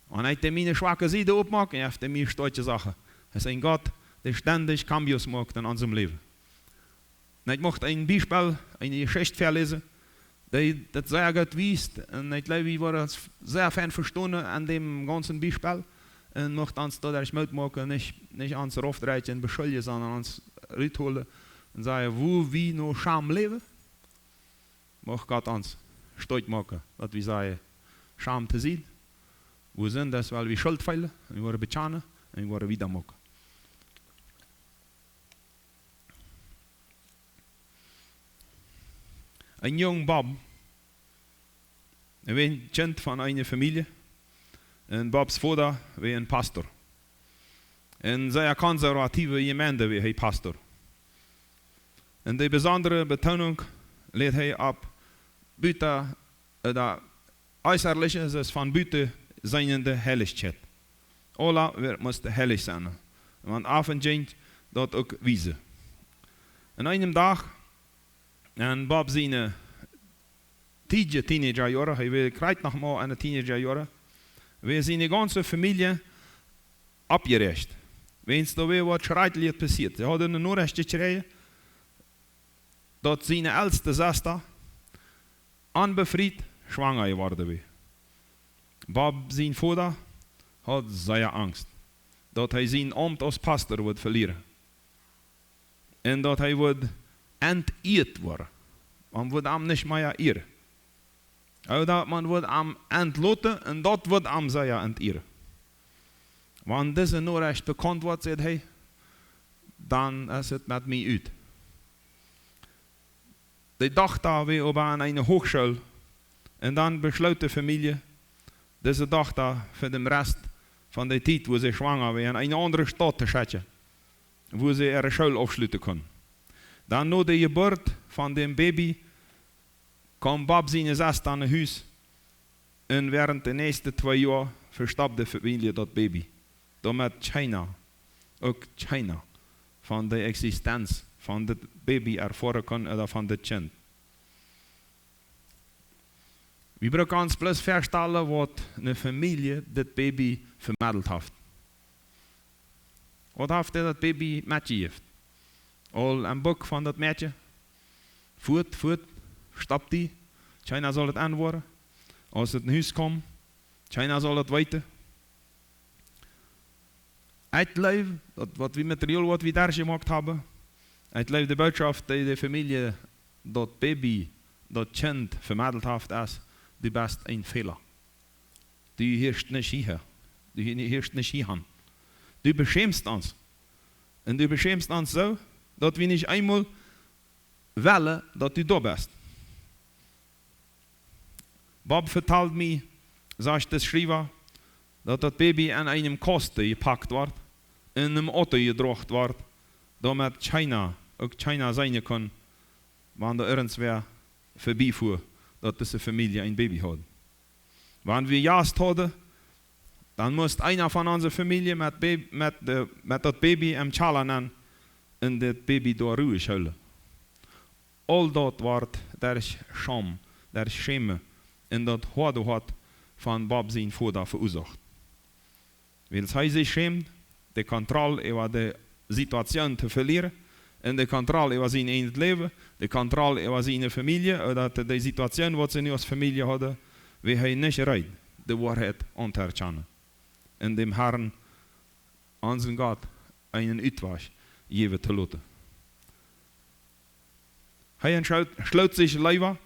Und als er meine schwache Seite aufmacht, heeft er mir stolze Sachen. Er ist ein Gott, der ständig Cambios macht in unserem Leben. Und ich möchte ein Beispiel, eine Geschichte verlesen, die das sehr gut wisst. Und ich glaube, ich war sehr fan verstanden an dem ganzen Beispiel. Und möchte uns dadurch Mut machen, nicht uns aufreichen, beschuldigen, sondern uns rütholen und sagen, wo wir noch Scham leben, mag Gott uns stolz machen, dass wir sagen, Scham zu sehen. Wo sind das, weil wir Schuld feilen, wir wollen bekennen, En worden wieder mokken. Een jong Bob, een kind van een familie. En Bobs vader was een pastor. En zeer conservatieve gemeente was hij pastor. En de bijzondere betoning leed hij op buiten de äußerliche, dus van buiten zijnde heiligheid. Alle moesten heilig zijn. Want af en toe dat ook wijzen. En een dag, en Bob zijn teenagerjaren, hij krijgt nog maar een teenagerjaren, we zijn de ganze familie abgerecht. Wens da weer wat schreckliches passiert. Ze hadden een Nachricht gekregen, dat zijn oudste zuster unbefreit schwanger geworden was. Bob, zijn vader, had zeer Angst, dat hij zijn ambt als pastor wordt verlieren. En dat hij wordt enteerd worden. Man wordt hem niet meer eren. Oder man wordt hem entloten en dat wordt hem zeer enteren. Want deze Nachricht bekannt wordt, zegt hij, dan is het met mij uit. Die dag daar weer op aan een hogeschool. En dan besluit de familie, deze dag daar voor de rest van de tijd, wo ze zwanger waren, in een andere stad te zetten. Wo ze ihre school afsluiten kunnen. Dan na de geboorte van de baby, kwam Bob zijn zuster aan het huis. En während de nächsten 2 jaar verstarb de familie dat baby. Damit China, ook China, van de existentie van het baby ervaren kan of van het kind. We moeten ons plus voorstellen wat een familie dit baby vermiddeld heeft. Wat heeft dat baby met je heeft? Al een boek van dat meisje. Voet, stapt die. China zal het antwoorden. Als het in huis komt, China zal het weten. Uitleef, dat wat we materiaal wat we daar gemaakt hebben. Uitleef de boodschap die de familie dat baby, dat kind vermiddeld heeft als die best een Fehler. Die heerst niet hier. Die heerst niet hier. Du beschämst ons. En du beschämst ons zo, dat we niet eenmaal willen dat du da bist. Bob vertelt mij, zegt de schrijver, dat dat baby in einem Kasten gepackt wordt, in einem Auto gedracht wordt, damit China, ook China zijn kan, wanneer er ergens weer voorbij voer, dat deze familie een baby had. Wanneer we juist hadden, dan moest einer van onze familie met dat baby im Chalanen en dat baby door ruwe schuilen. Al dat wordt der scham, der scheme, en dat hoorde had van Bob zijn vader verursacht. Weil hij zich schämt, de controle over de situatie te verliezen, en de controle over zijn eigen leven, de controle over zijn familie, dat de situatie wat ze nu als familie hadden, wie hij niet rijdt, de waarheid onterkennen. En dem Herrn, onze God, einen uitweg geven te laten. Hij entscheidt zich liever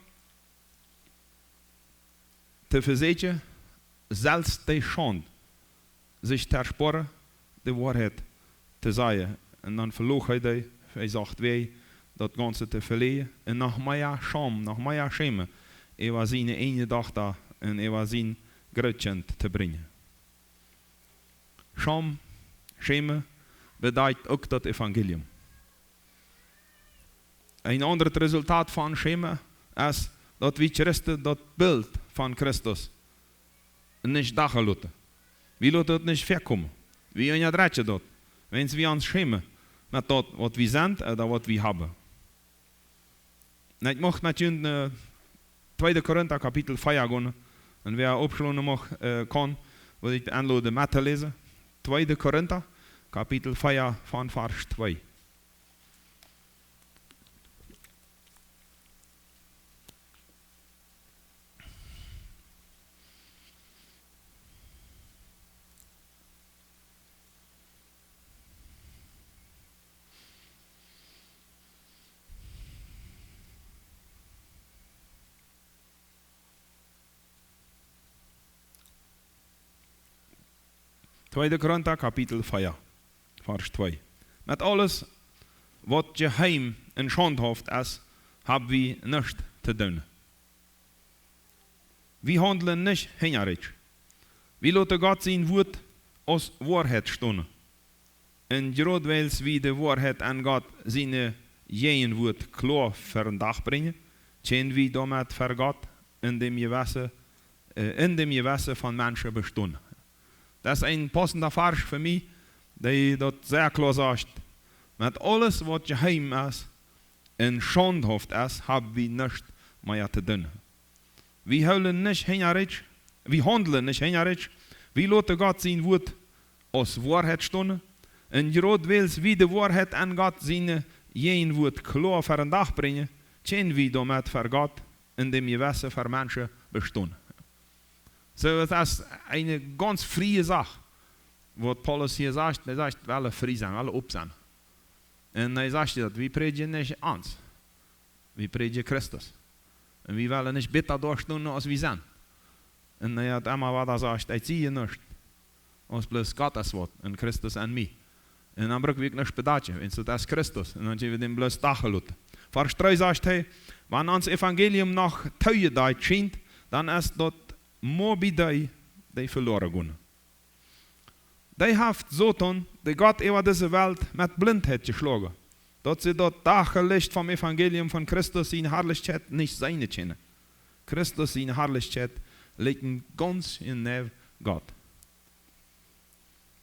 te verzekeren, zelfs de schande, zich ter sporen, de waarheid te zeggen. En dan verloog hij die, hij zegt wij, dat Ganze te verleden. En nog meer scham, nog meer schämen, was zijn ene dochter en was zijn grootkind te brengen. Scham, schämen, beduidt ook dat evangelium. Een ander resultaat van schämen is dat we Christen dat beeld van Christus niet dagen laten. We laten het niet verkomen. We onderdraaien dat. Wens we ons schämen met dat wat we zijn en dat wat we hebben. En ik mocht met jullie 2 Korinther kapitel 4 gaan. En wer opslaan mag kan, wil ik aanladen met te lezen. 2 Korinther kapitel 4 van vers 2. 2. Korinther Kapitel 4, Vers 2. Met alles wat geheim en schandhaft is, hebben we nichts te doen. We handelen nicht hängerig. We laten Gott zijn woord als waarheid staan. En gerade weil we de waarheid aan God zijn geen woord klaar voor een dag brengen, zijn we daarmee voor God in dem Gewässer von Menschen bestehen. Das ist ein passender Vers für mich, der dort sehr klar sagt, mit alles, was geheim ist und schandhaft ist, haben wir nichts mehr zu tun. Wir handeln nicht hängerig, wir lassen Gott sein Wort als Wahrheit stehen, und gerade weil wir die Wahrheit an Gott sein jeden Wort klar für den Tag bringen, können wir damit für Gott in dem Gewässer für Menschen bestehen. So, das ist eine ganz freie Sache, was Paulus hier sagt. Er sagt, wir alle frei sein, alle up sein. Und er sagt, wir predigen nicht uns, wir predigen Christus. Und wir wollen nicht bitter durchstehen, als wir sind. Und er hat immer was er sagt, ich ziehe nicht, als bloß Gottes Wort und Christus an mich. Und dann brauchen wir nicht bedachten, wenn so das ist Christus. Und dann haben wir den bloß Tag gelassen. Vers 3 sagt er, wenn uns Evangelium noch teuer scheint, dann ist dort Morbidei, die verloren gehen. Die hat Satan, der Gott über diese Welt mit Blindheit geschlagen. Dass sie dort Tageslicht vom Evangelium von Christus in Herrlichkeit nicht sein können. Christus in Herrlichkeit liegt ganz in neben Gott.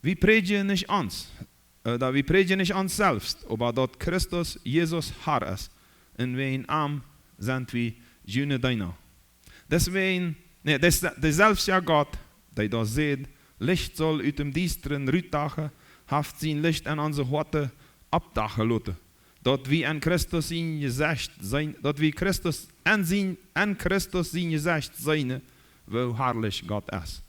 Wir predigen nicht uns, oder wir predigen nicht uns selbst, aber dort Christus, Jesus, Herr ist. Und wir in Arm sind wir Jünger deiner. Deswegen, derselbe Gott, der da sieht, Licht soll uit dem düsteren Rütdache, haft sein Licht an unsere Horte abdachen lassen. Dort wie an Christus sein Gesicht sein, dort wie Christus an Christus sein Gesicht sein, wo herrlich Gott ist.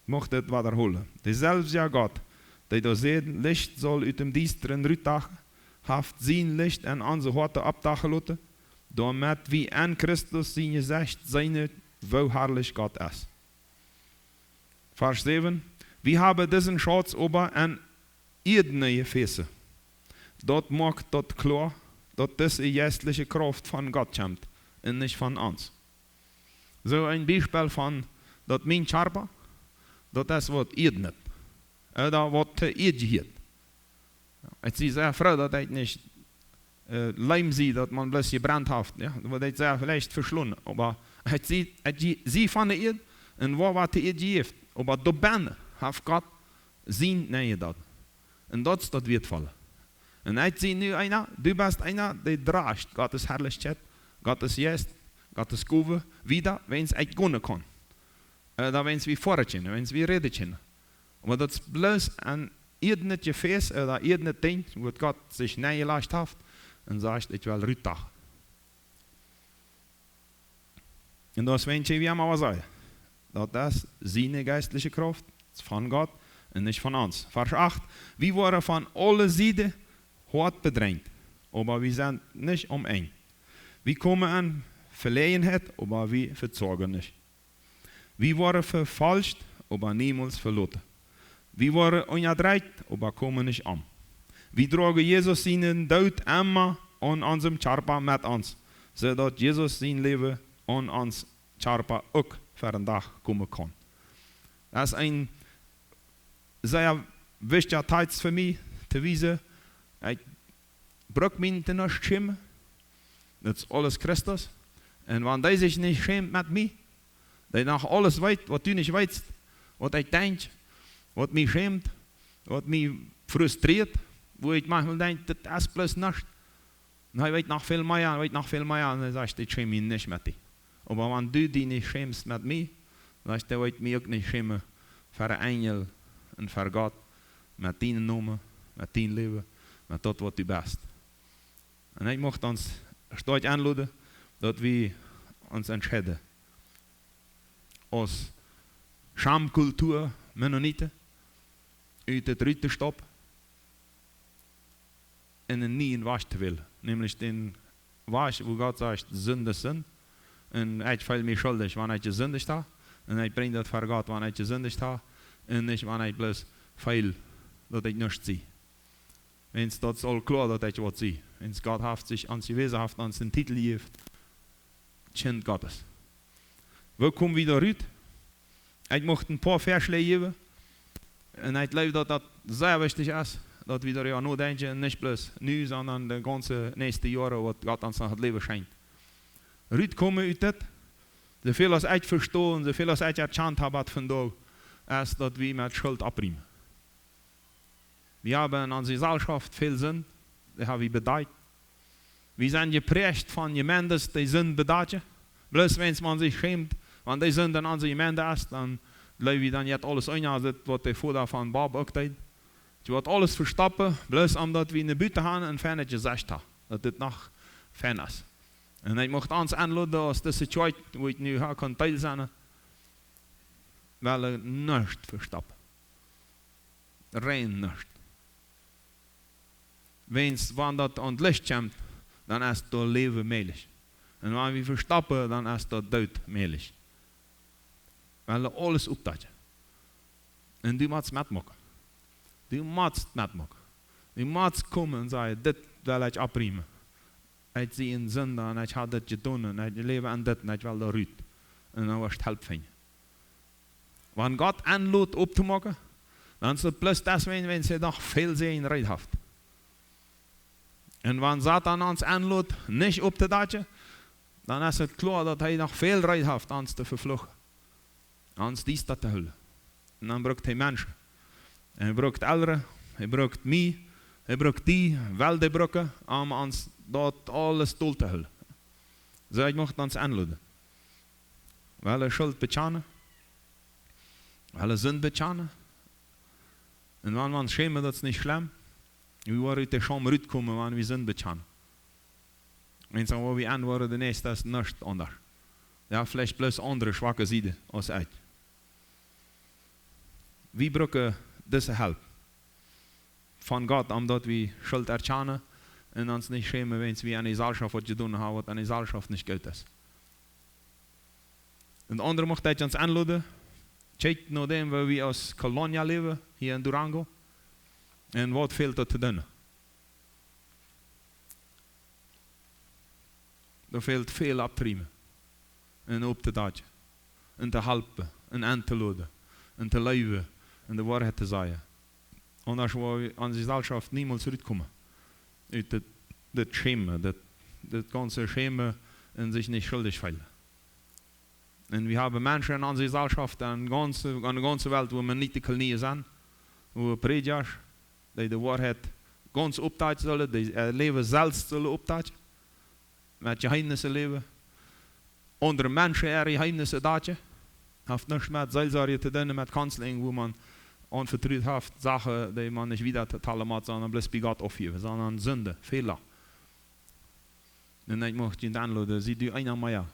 Ich möchte das wiederholen. Derselbe Gott, der da sieht, Licht soll uit dem düsteren Rütdache, haft sein Licht an unsere Horte abdachen lassen, damit wie an Christus sein Gesicht sein, wo herrlich Gott ist. Vers 7. Wir haben diesen Schatz aber an irdene Füße. Dort macht dort klar, dass diese geistliche Kraft von Gott kommt und nicht von uns. So ein Beispiel von, dass mein Charpa, das ist was irdnet. Oder was irdiert. Ich bin sehr froh, dass ich nicht Leim sieht, dass man bloß gebrannt hat. Ja? Das wird sehr vielleicht verschlungen. Aber sie von der Erde und wo war die Erde gibt. Aber da ben hat Gott sein Nähe dort. Und dort ist das wertvoll. Und ich sehe nu einer, du bist einer, der draagt Gottes Herrlichkeit, Gottes Geist, Gottes Gabe wieder, wenn es echt gehen kann. Oder wenn es wie vorher können, wenn es wie reden können. Aber das ist bloß ein irgendein Gefäß oder irgendein Ding, wo Gott sich näher gelassen hat und sagt, ich will Rüttag. Und das wünsche ich wie immer was sagen. Das ist seine geistliche Kraft von Gott und nicht von uns. Vers 8. Wir waren von allen Seiten hart bedrängt, aber wir sind nicht ein. Wir kommen an Verlegenheit, aber wir verzogen nicht. Wir waren verfälscht, aber niemals verloren. Wir waren unerträgt, aber kommen nicht an. Wir tragen Jesus seinen Tod immer an unserem Charpa mit uns, sodass Jesus sein Leben an uns Charpa auch für einen Tag kommen kann. Das ist ein sehr wichtiger Teil für mich, zu wissen, ich brauche mich nicht schämen, das ist alles Christus. Und wenn der sich nicht schämt mit mir, der nach alles weiß, was du nicht weißt, was ich denke, was mich schämt, was mich frustriert, wo ich manchmal denke, das ist bloß nichts. Und er weiß noch viel mehr, und er sagt, ich schäme mich nicht mit dir. Aber wenn du dich nicht schämst mit mir, dann wird mich auch nicht schämen für einen Engel und für Gott, mit deinem Namen, mit deinem Leben, mit dem, was du bist. Und ich möchte uns stark einladen, dass wir uns entscheiden, aus Schamkultur Mennoniten, uit het Rütterstopp, in een nieuwe was te willen. Nämlich den was, wo Gott sagt, Sünde sind. Und ich fühle mich schuldig, wenn ich gesündigt habe. Und ich bringe das vor Gott, wenn ich gesündigt habe. En niet wanneer ik bloos veel dat ik niets zie. Wens dat is al klaar dat ik wat zie. Wens God heeft zich aan zijn wezenhaft, aan zijn titel geeft. Kind Gottes. We komen wieder uit. Ik mocht een paar versjes geven. En ik geloof dat dat zeer wichtig is. Dat we er ja nooit denken, en niet plus nu, sondern de ganze nächste jaren wat God ons nog het leven schenkt. Ruud komen uit dit. Zoveel als ik verstaan, zoveel als ik erkend heb vandaag, is dat we met schuld abriemen. We hebben in onze Gesellschaft veel zin, dat hebben we bedacht. We zijn geprägt van gemeentes die zin bedachten. Bloß wenn man sich schämt, wenn die zin in onze gemeente is, dan leiden we dan niet alles aan, wat de vader van Bob ook deed. Je wordt alles verstappen, bloß omdat we in de buiten gaan en fijn gezegd hebben. Dat dit nog fijn is. En ik mocht ons aanladen als deze tijd, waar ik nu ga kan deel zijn, wel niet verstappen. Rein niet. Wanneer dat aan het licht komt, dan is het leven mogelijk. En wanneer we verstappen, dan is dat dood mogelijk. Wel alles opdagen. En die moet het metmaken. Die moet het metmaken. Die moet komen en zeggen, dit wil ik abriemen. Ik zie een zonde en ik had dit gedaan en ik leef aan dit en ik wil daaruit. En dan was het help van je. Wanneer God aanloopt op te maken, dan is het plus dat wenn ze nog veel zijn recht heeft. En wanneer Satan ons aanloopt niet op te dagen, dan is het klaar dat hij nog veel recht heeft ons te vervlogen. Ons die staat te hullen. En dan bruikt hij mensen. En hij bruikt ouderen, hij bruikt mij, hij bruikt die, wel die bruiken, om ons dat alles toe te hullen. Zo ik mocht ons aanloden. Wel een schuld bekennen, wel een zin bekennen. En wanneer we schämen, dat is niet schlimm. We worden uit de scham uitkomen wanneer we zin bekennen. En zo waar we aan worden, de eerste is niets anders. Ja, vielleicht plus andere zwakke zijden als ik. We brauchen deze hulp van God, omdat we schuld erkennen en ons niet schämen, wenn we aan de Gesellschaft wat gedaan hebben, wat aan de Gesellschaft niet goed is. En de andere mocht ik ons aanladen. Kijk naar dem, waar we als kolonie leven, hier in Durango. En wat fehlt er te doen? Er fehlt veel abtriemen. En op te dagen. En te helpen. En aan te laden. En te leven. En de waarheid te zeggen. Anders wil we aan de Gesellschaft niemals uitkomen. Uit dit schämen. Dat ganze schämen en zich niet schuldig voelen. En we hebben mensen in onze Gesellschaft aan de ganze Welt, waar we niet de knieën zijn. Waar predikers, die de waarheid ganz opdagen zullen, die leven zelfs zullen opdagen. Met geheimnissen leven. Andere mensen er geheimnissen dagen. Heeft niets met Seelsorge te doen, met kanseling, waar man onvertrouwd heeft, zaken die man niet wieder te talen moet, sondern bloß bij God afgeven, sondern Sünde, Fehler. En ik mocht je aanladen, zie je een meer.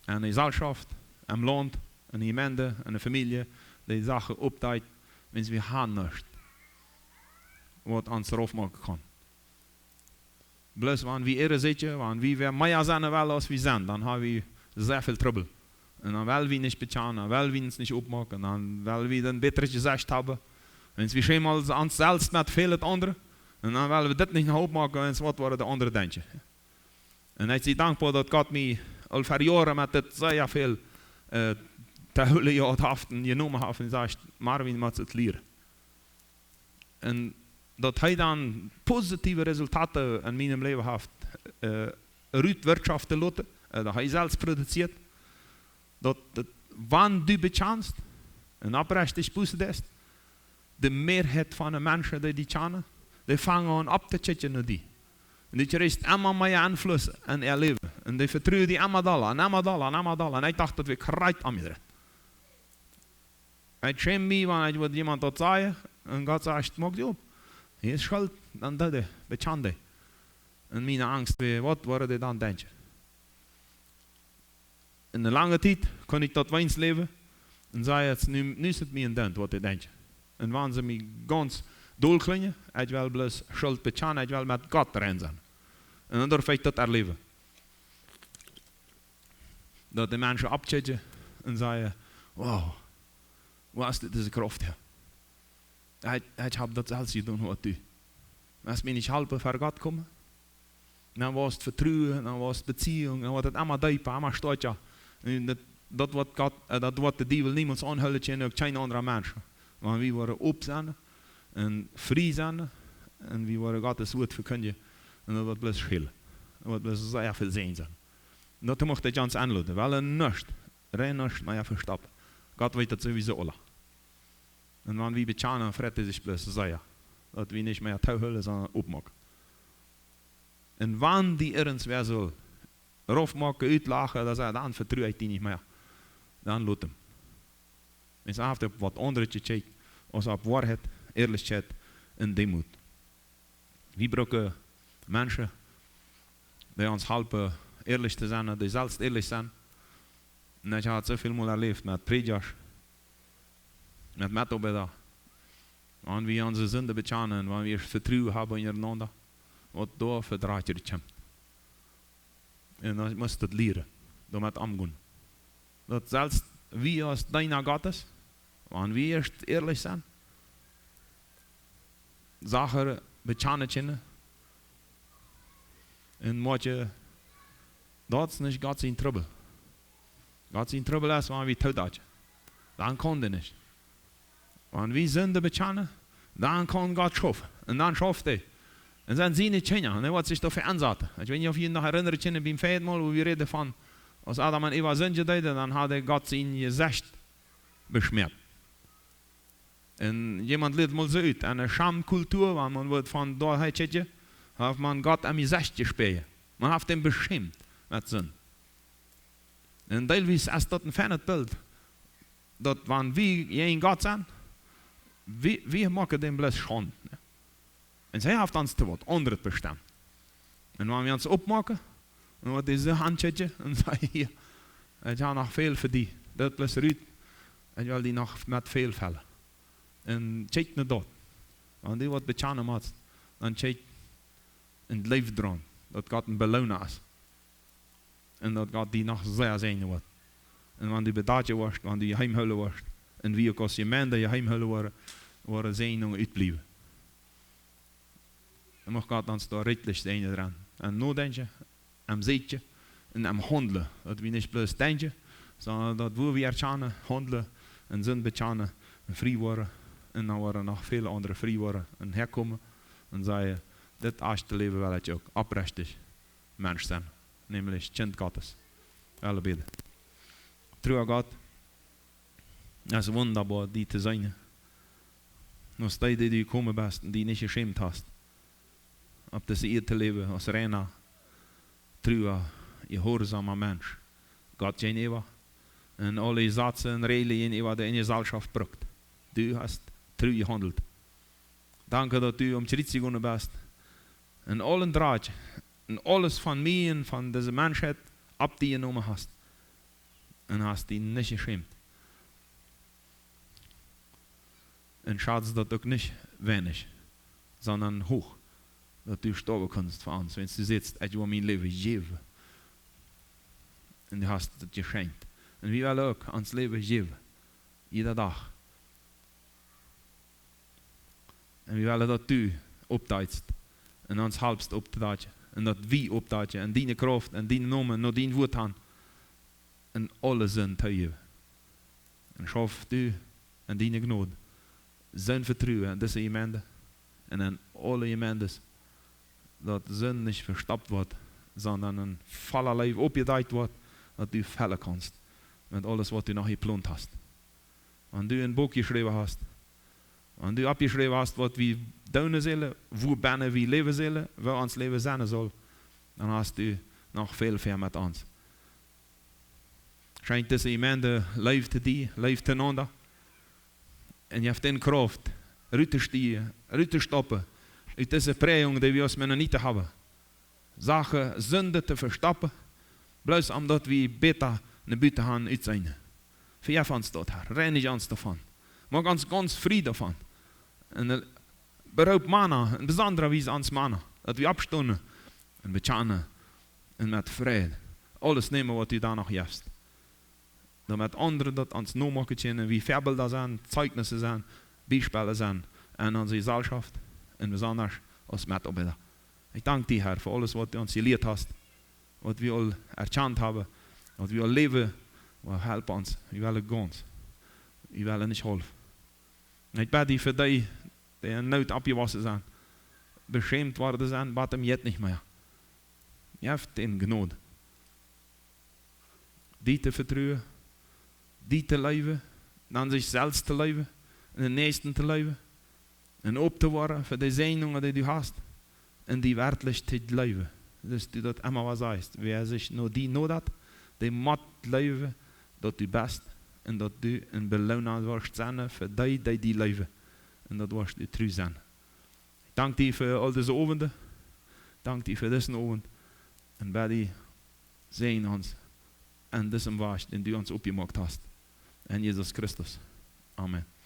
En de Gesellschaft, een land, een gemeente, een familie, die zaken opdagen, wenn we gaan niet. Wat ons erop maken kan. Bloß wanneer we eerder zitten, wanneer we meer zijn wel als we zijn, dan hebben we zeer veel trouble. En dan willen we niet bekennen, dan willen we ons niet opmaken, dan willen we een betere gezicht hebben. Wenn we schämen ons zelfs met veel het andere, en dan willen we dit niet opmaken, en wat worden de anderen denken. En ik ben dankbaar dat God mij al voor jaren met dit zeer veel te hullen gehad heeft en genomen heeft en zegt, Marvin moet het leren. En dat hij dan positieve resultaten in mijn leven heeft uit wirtschaft te laten, dat hij zelfs produceert, dat wanneer du bekennst en oprecht boezem is, de meerheid van de mensen die kennen, die vangen aan op te checken naar die. En die krijgt allemaal meer invloed in haar leven. En die vertrouwen die allemaal en allemaal. En ik dacht dat we krijgt aan mij. Ik schäme me wanneer ik iemand dat zei en God zegt, maak die op. Je is schuld, dan dat je, bekend je. En mijn angst, wat worden die dan denken? In de lange tijd kon ik dat weins leven en zei, nu is het mij een dent wat ik denk. En wanneer ze mij ganz doorklinken, ik wil bloos schuld bekennen, ik wil met God erin zijn. En dan durf ik dat erleven. Dat de mensen opchecken en zeggen, wow, Wo hast du diese Kraft her? Ich habe das alles getan, was du. Als bin ich halb vor Gott gekommen, dann war es Vertrauen, dann war es Beziehung, dann war das immer dieper, immer stärker. Dat wat de duivel niemand aanhullen en ook geen andere mensen. Want we worden op zijn en vrij zijn en we worden Gottes woord verkondigen. En dat wordt bloos schillen. Dat wordt bloos zeer veel zin zijn. En dat mocht je ons aanlaten. Wel een nust. Rein nust, maar ja verstappen. God weet dat sowieso alle. En wanneer we betjenen, vretten zich bloos zeer. Dat we niet meer touwhullen, sondern opmaken. En wanneer die ergens weer zal rofmaken, uitlachen, dan vertrouwt die niet meer. Dan laat hem. En ze heeft op wat andertje kijken, als op waarheid, eerlijkheid en demoed. We gebruiken mensen die ons helpen eerlijk te zijn, die zelfs eerlijk zijn. En ik heb zoveel mal erlebt met predikers, met metalbidden. Wanneer we onze zonde bekennen, wanneer we vertrouwen hebben ineinander, wat daar verdraait je het. En dan moest het leren, door met omgaan. Dat zelfs wie als deiner Gottes, wanneer we eerst eerlijk zijn, zaken bekennen en moet je, dat is niet God zijn trouble. God zijn trouble is wanneer we het uitdagen. Dan kan dat niet. Wanneer we zonde bekennen, dan kan God schaffen. En dan schaft hij. En dan zien niet China, en hij wordt zich dafür aanzetten. Ik weet niet of je je nog herinnert, bij het Feiermahl, wo we reden van, als Adam en Eva Sünde deden, dan had Gott zijn gezicht besmeerd. En jemand leert mal so uit, eine Schamkultur, waar man wordt van daarheen zitten, heeft man Gott am gezicht gespeeld. Man heeft hem beschämt met zin. En deelwijs is dat een fijn beeld, dat wanneer we in God zijn, we maken dem bloos schande. En zij heeft ons te wat onder het bestaan. En wanneer we ons opmaken, dan wordt deze handje en zei hier, ik heb nog veel voor die. Dat plus Ruud, ik wil die nog met veel vellen. En check naar dat. Want die wat bekennen moet, dan check in het leven dran. Dat God een belonen is. En dat God die nog zeer zijn wordt. En wanneer die bedaadje wordt, wanneer die heimhullen wordt. En wie ook als je man dat je heimhullen worden zenuwen uitblijven. Dan mag God ons daar redelijk zijn eraan. En nadenken, en zitten en en handelen. Dat we niet bloos denken, sondern dat we erkennen, handelen en zin bekennen en vrij worden. En dan worden nog veel andere vrij worden en herkomen. En zeggen, dit eerste leven wil ik ook oprechtig mens zijn. Namelijk kind Gottes. Alle bidden. Trouw God, het is wonderbaar die te zijn. Nog steeds die je komen bent en die niet geschämt hast. Op deze eeuw te leven als reiner, trouwe, gehorzamer mens. God zijn eeuw. En alle zaten en redenen in die in je zelfschap brukt. Du hast trouw gehandeld. Danke dat u om het gegaan bent. En allen draad. En alles van mij en van deze mensheid op die genomen hast. En hast die niet geschämt. En schade dat ook niet weinig, sondern hoch. Dat du sterben kannst für uns, wenn du sitzt, ich will mein Leben geben. Und du hast das geschenkt. Und wir wollen auch uns Leben geben. Jeder Tag. Und wir wollen, dass du opteitst. Und uns helpst opteitsen. Und dass wir opteitsen. Und deine Kraft und deine Namen und dein Wort haben. Und alle sind te geben. Und schaff du en deine Gnade. Zijn vertrouwen in deze gemeente. En in alle gemeentes. Dat zin niet verstapt wordt, sondern een voller leven opgedaaid wordt, dat du vallen kannst met alles wat du nog geplant hast. Wanneer du een boek geschreven hast, wanneer du abgeschreven hast wat we doen zullen, wo binnen we leven zullen, waar ons leven zijn zal, dan hast du nog veel ver met ons. Schijnt deze gemeente leeft te die, leeft tenander. En je hebt in kracht, uit te stieren, uit te stoppen. Uit deze prägung die we als Mennoniten hebben. Zaken, zonde te verstappen. Bloos omdat we beter naar buiten gaan uit zijn. Vergeef ons dat, Herr. Reinig ons daarvan. Maak ons ganz vrij daarvan. En beroep mannen, in bijzondere wijze ons mannen. Dat we opstonden en bekennen. En met vrede. Alles nemen wat u daar nog hebt. damit anderen dat ons namaken kunnen, wie voorbeelden zijn, zeugnissen zijn, bijspellen zijn in onze Gesellschaft en besonders als Mitarbeiter. Ich danke dir, Herr, für alles, was du uns gelehrt hast, was wir all erkannt haben, was wir all leben, was help uns, wir wollen ganz, wir wollen nicht helfen. Ich bete dir für die, die in Not abgewassen sind, beschämt worden sind, bat ihm jetzt nicht mehr. Je hebt in Gnade. Die te vertrouwen, die te leven, dan zichzelf te leven, en de nächsten te leven, en op te worden voor de Segnungen, die du hast, en die werkelijk te leven. Dus du dat immer was sagst, wer sich nur die not hat, der moet leven, dat du best, en dat du een beloning wirst zijn voor die leven, en dat wirst du true zijn. Dank dir für all diese Abende, dank dir für diesen Abend, und bei dir sehen uns an diesem Wasch, den du uns aufgemacht hast. In Jesus Christus. Amen.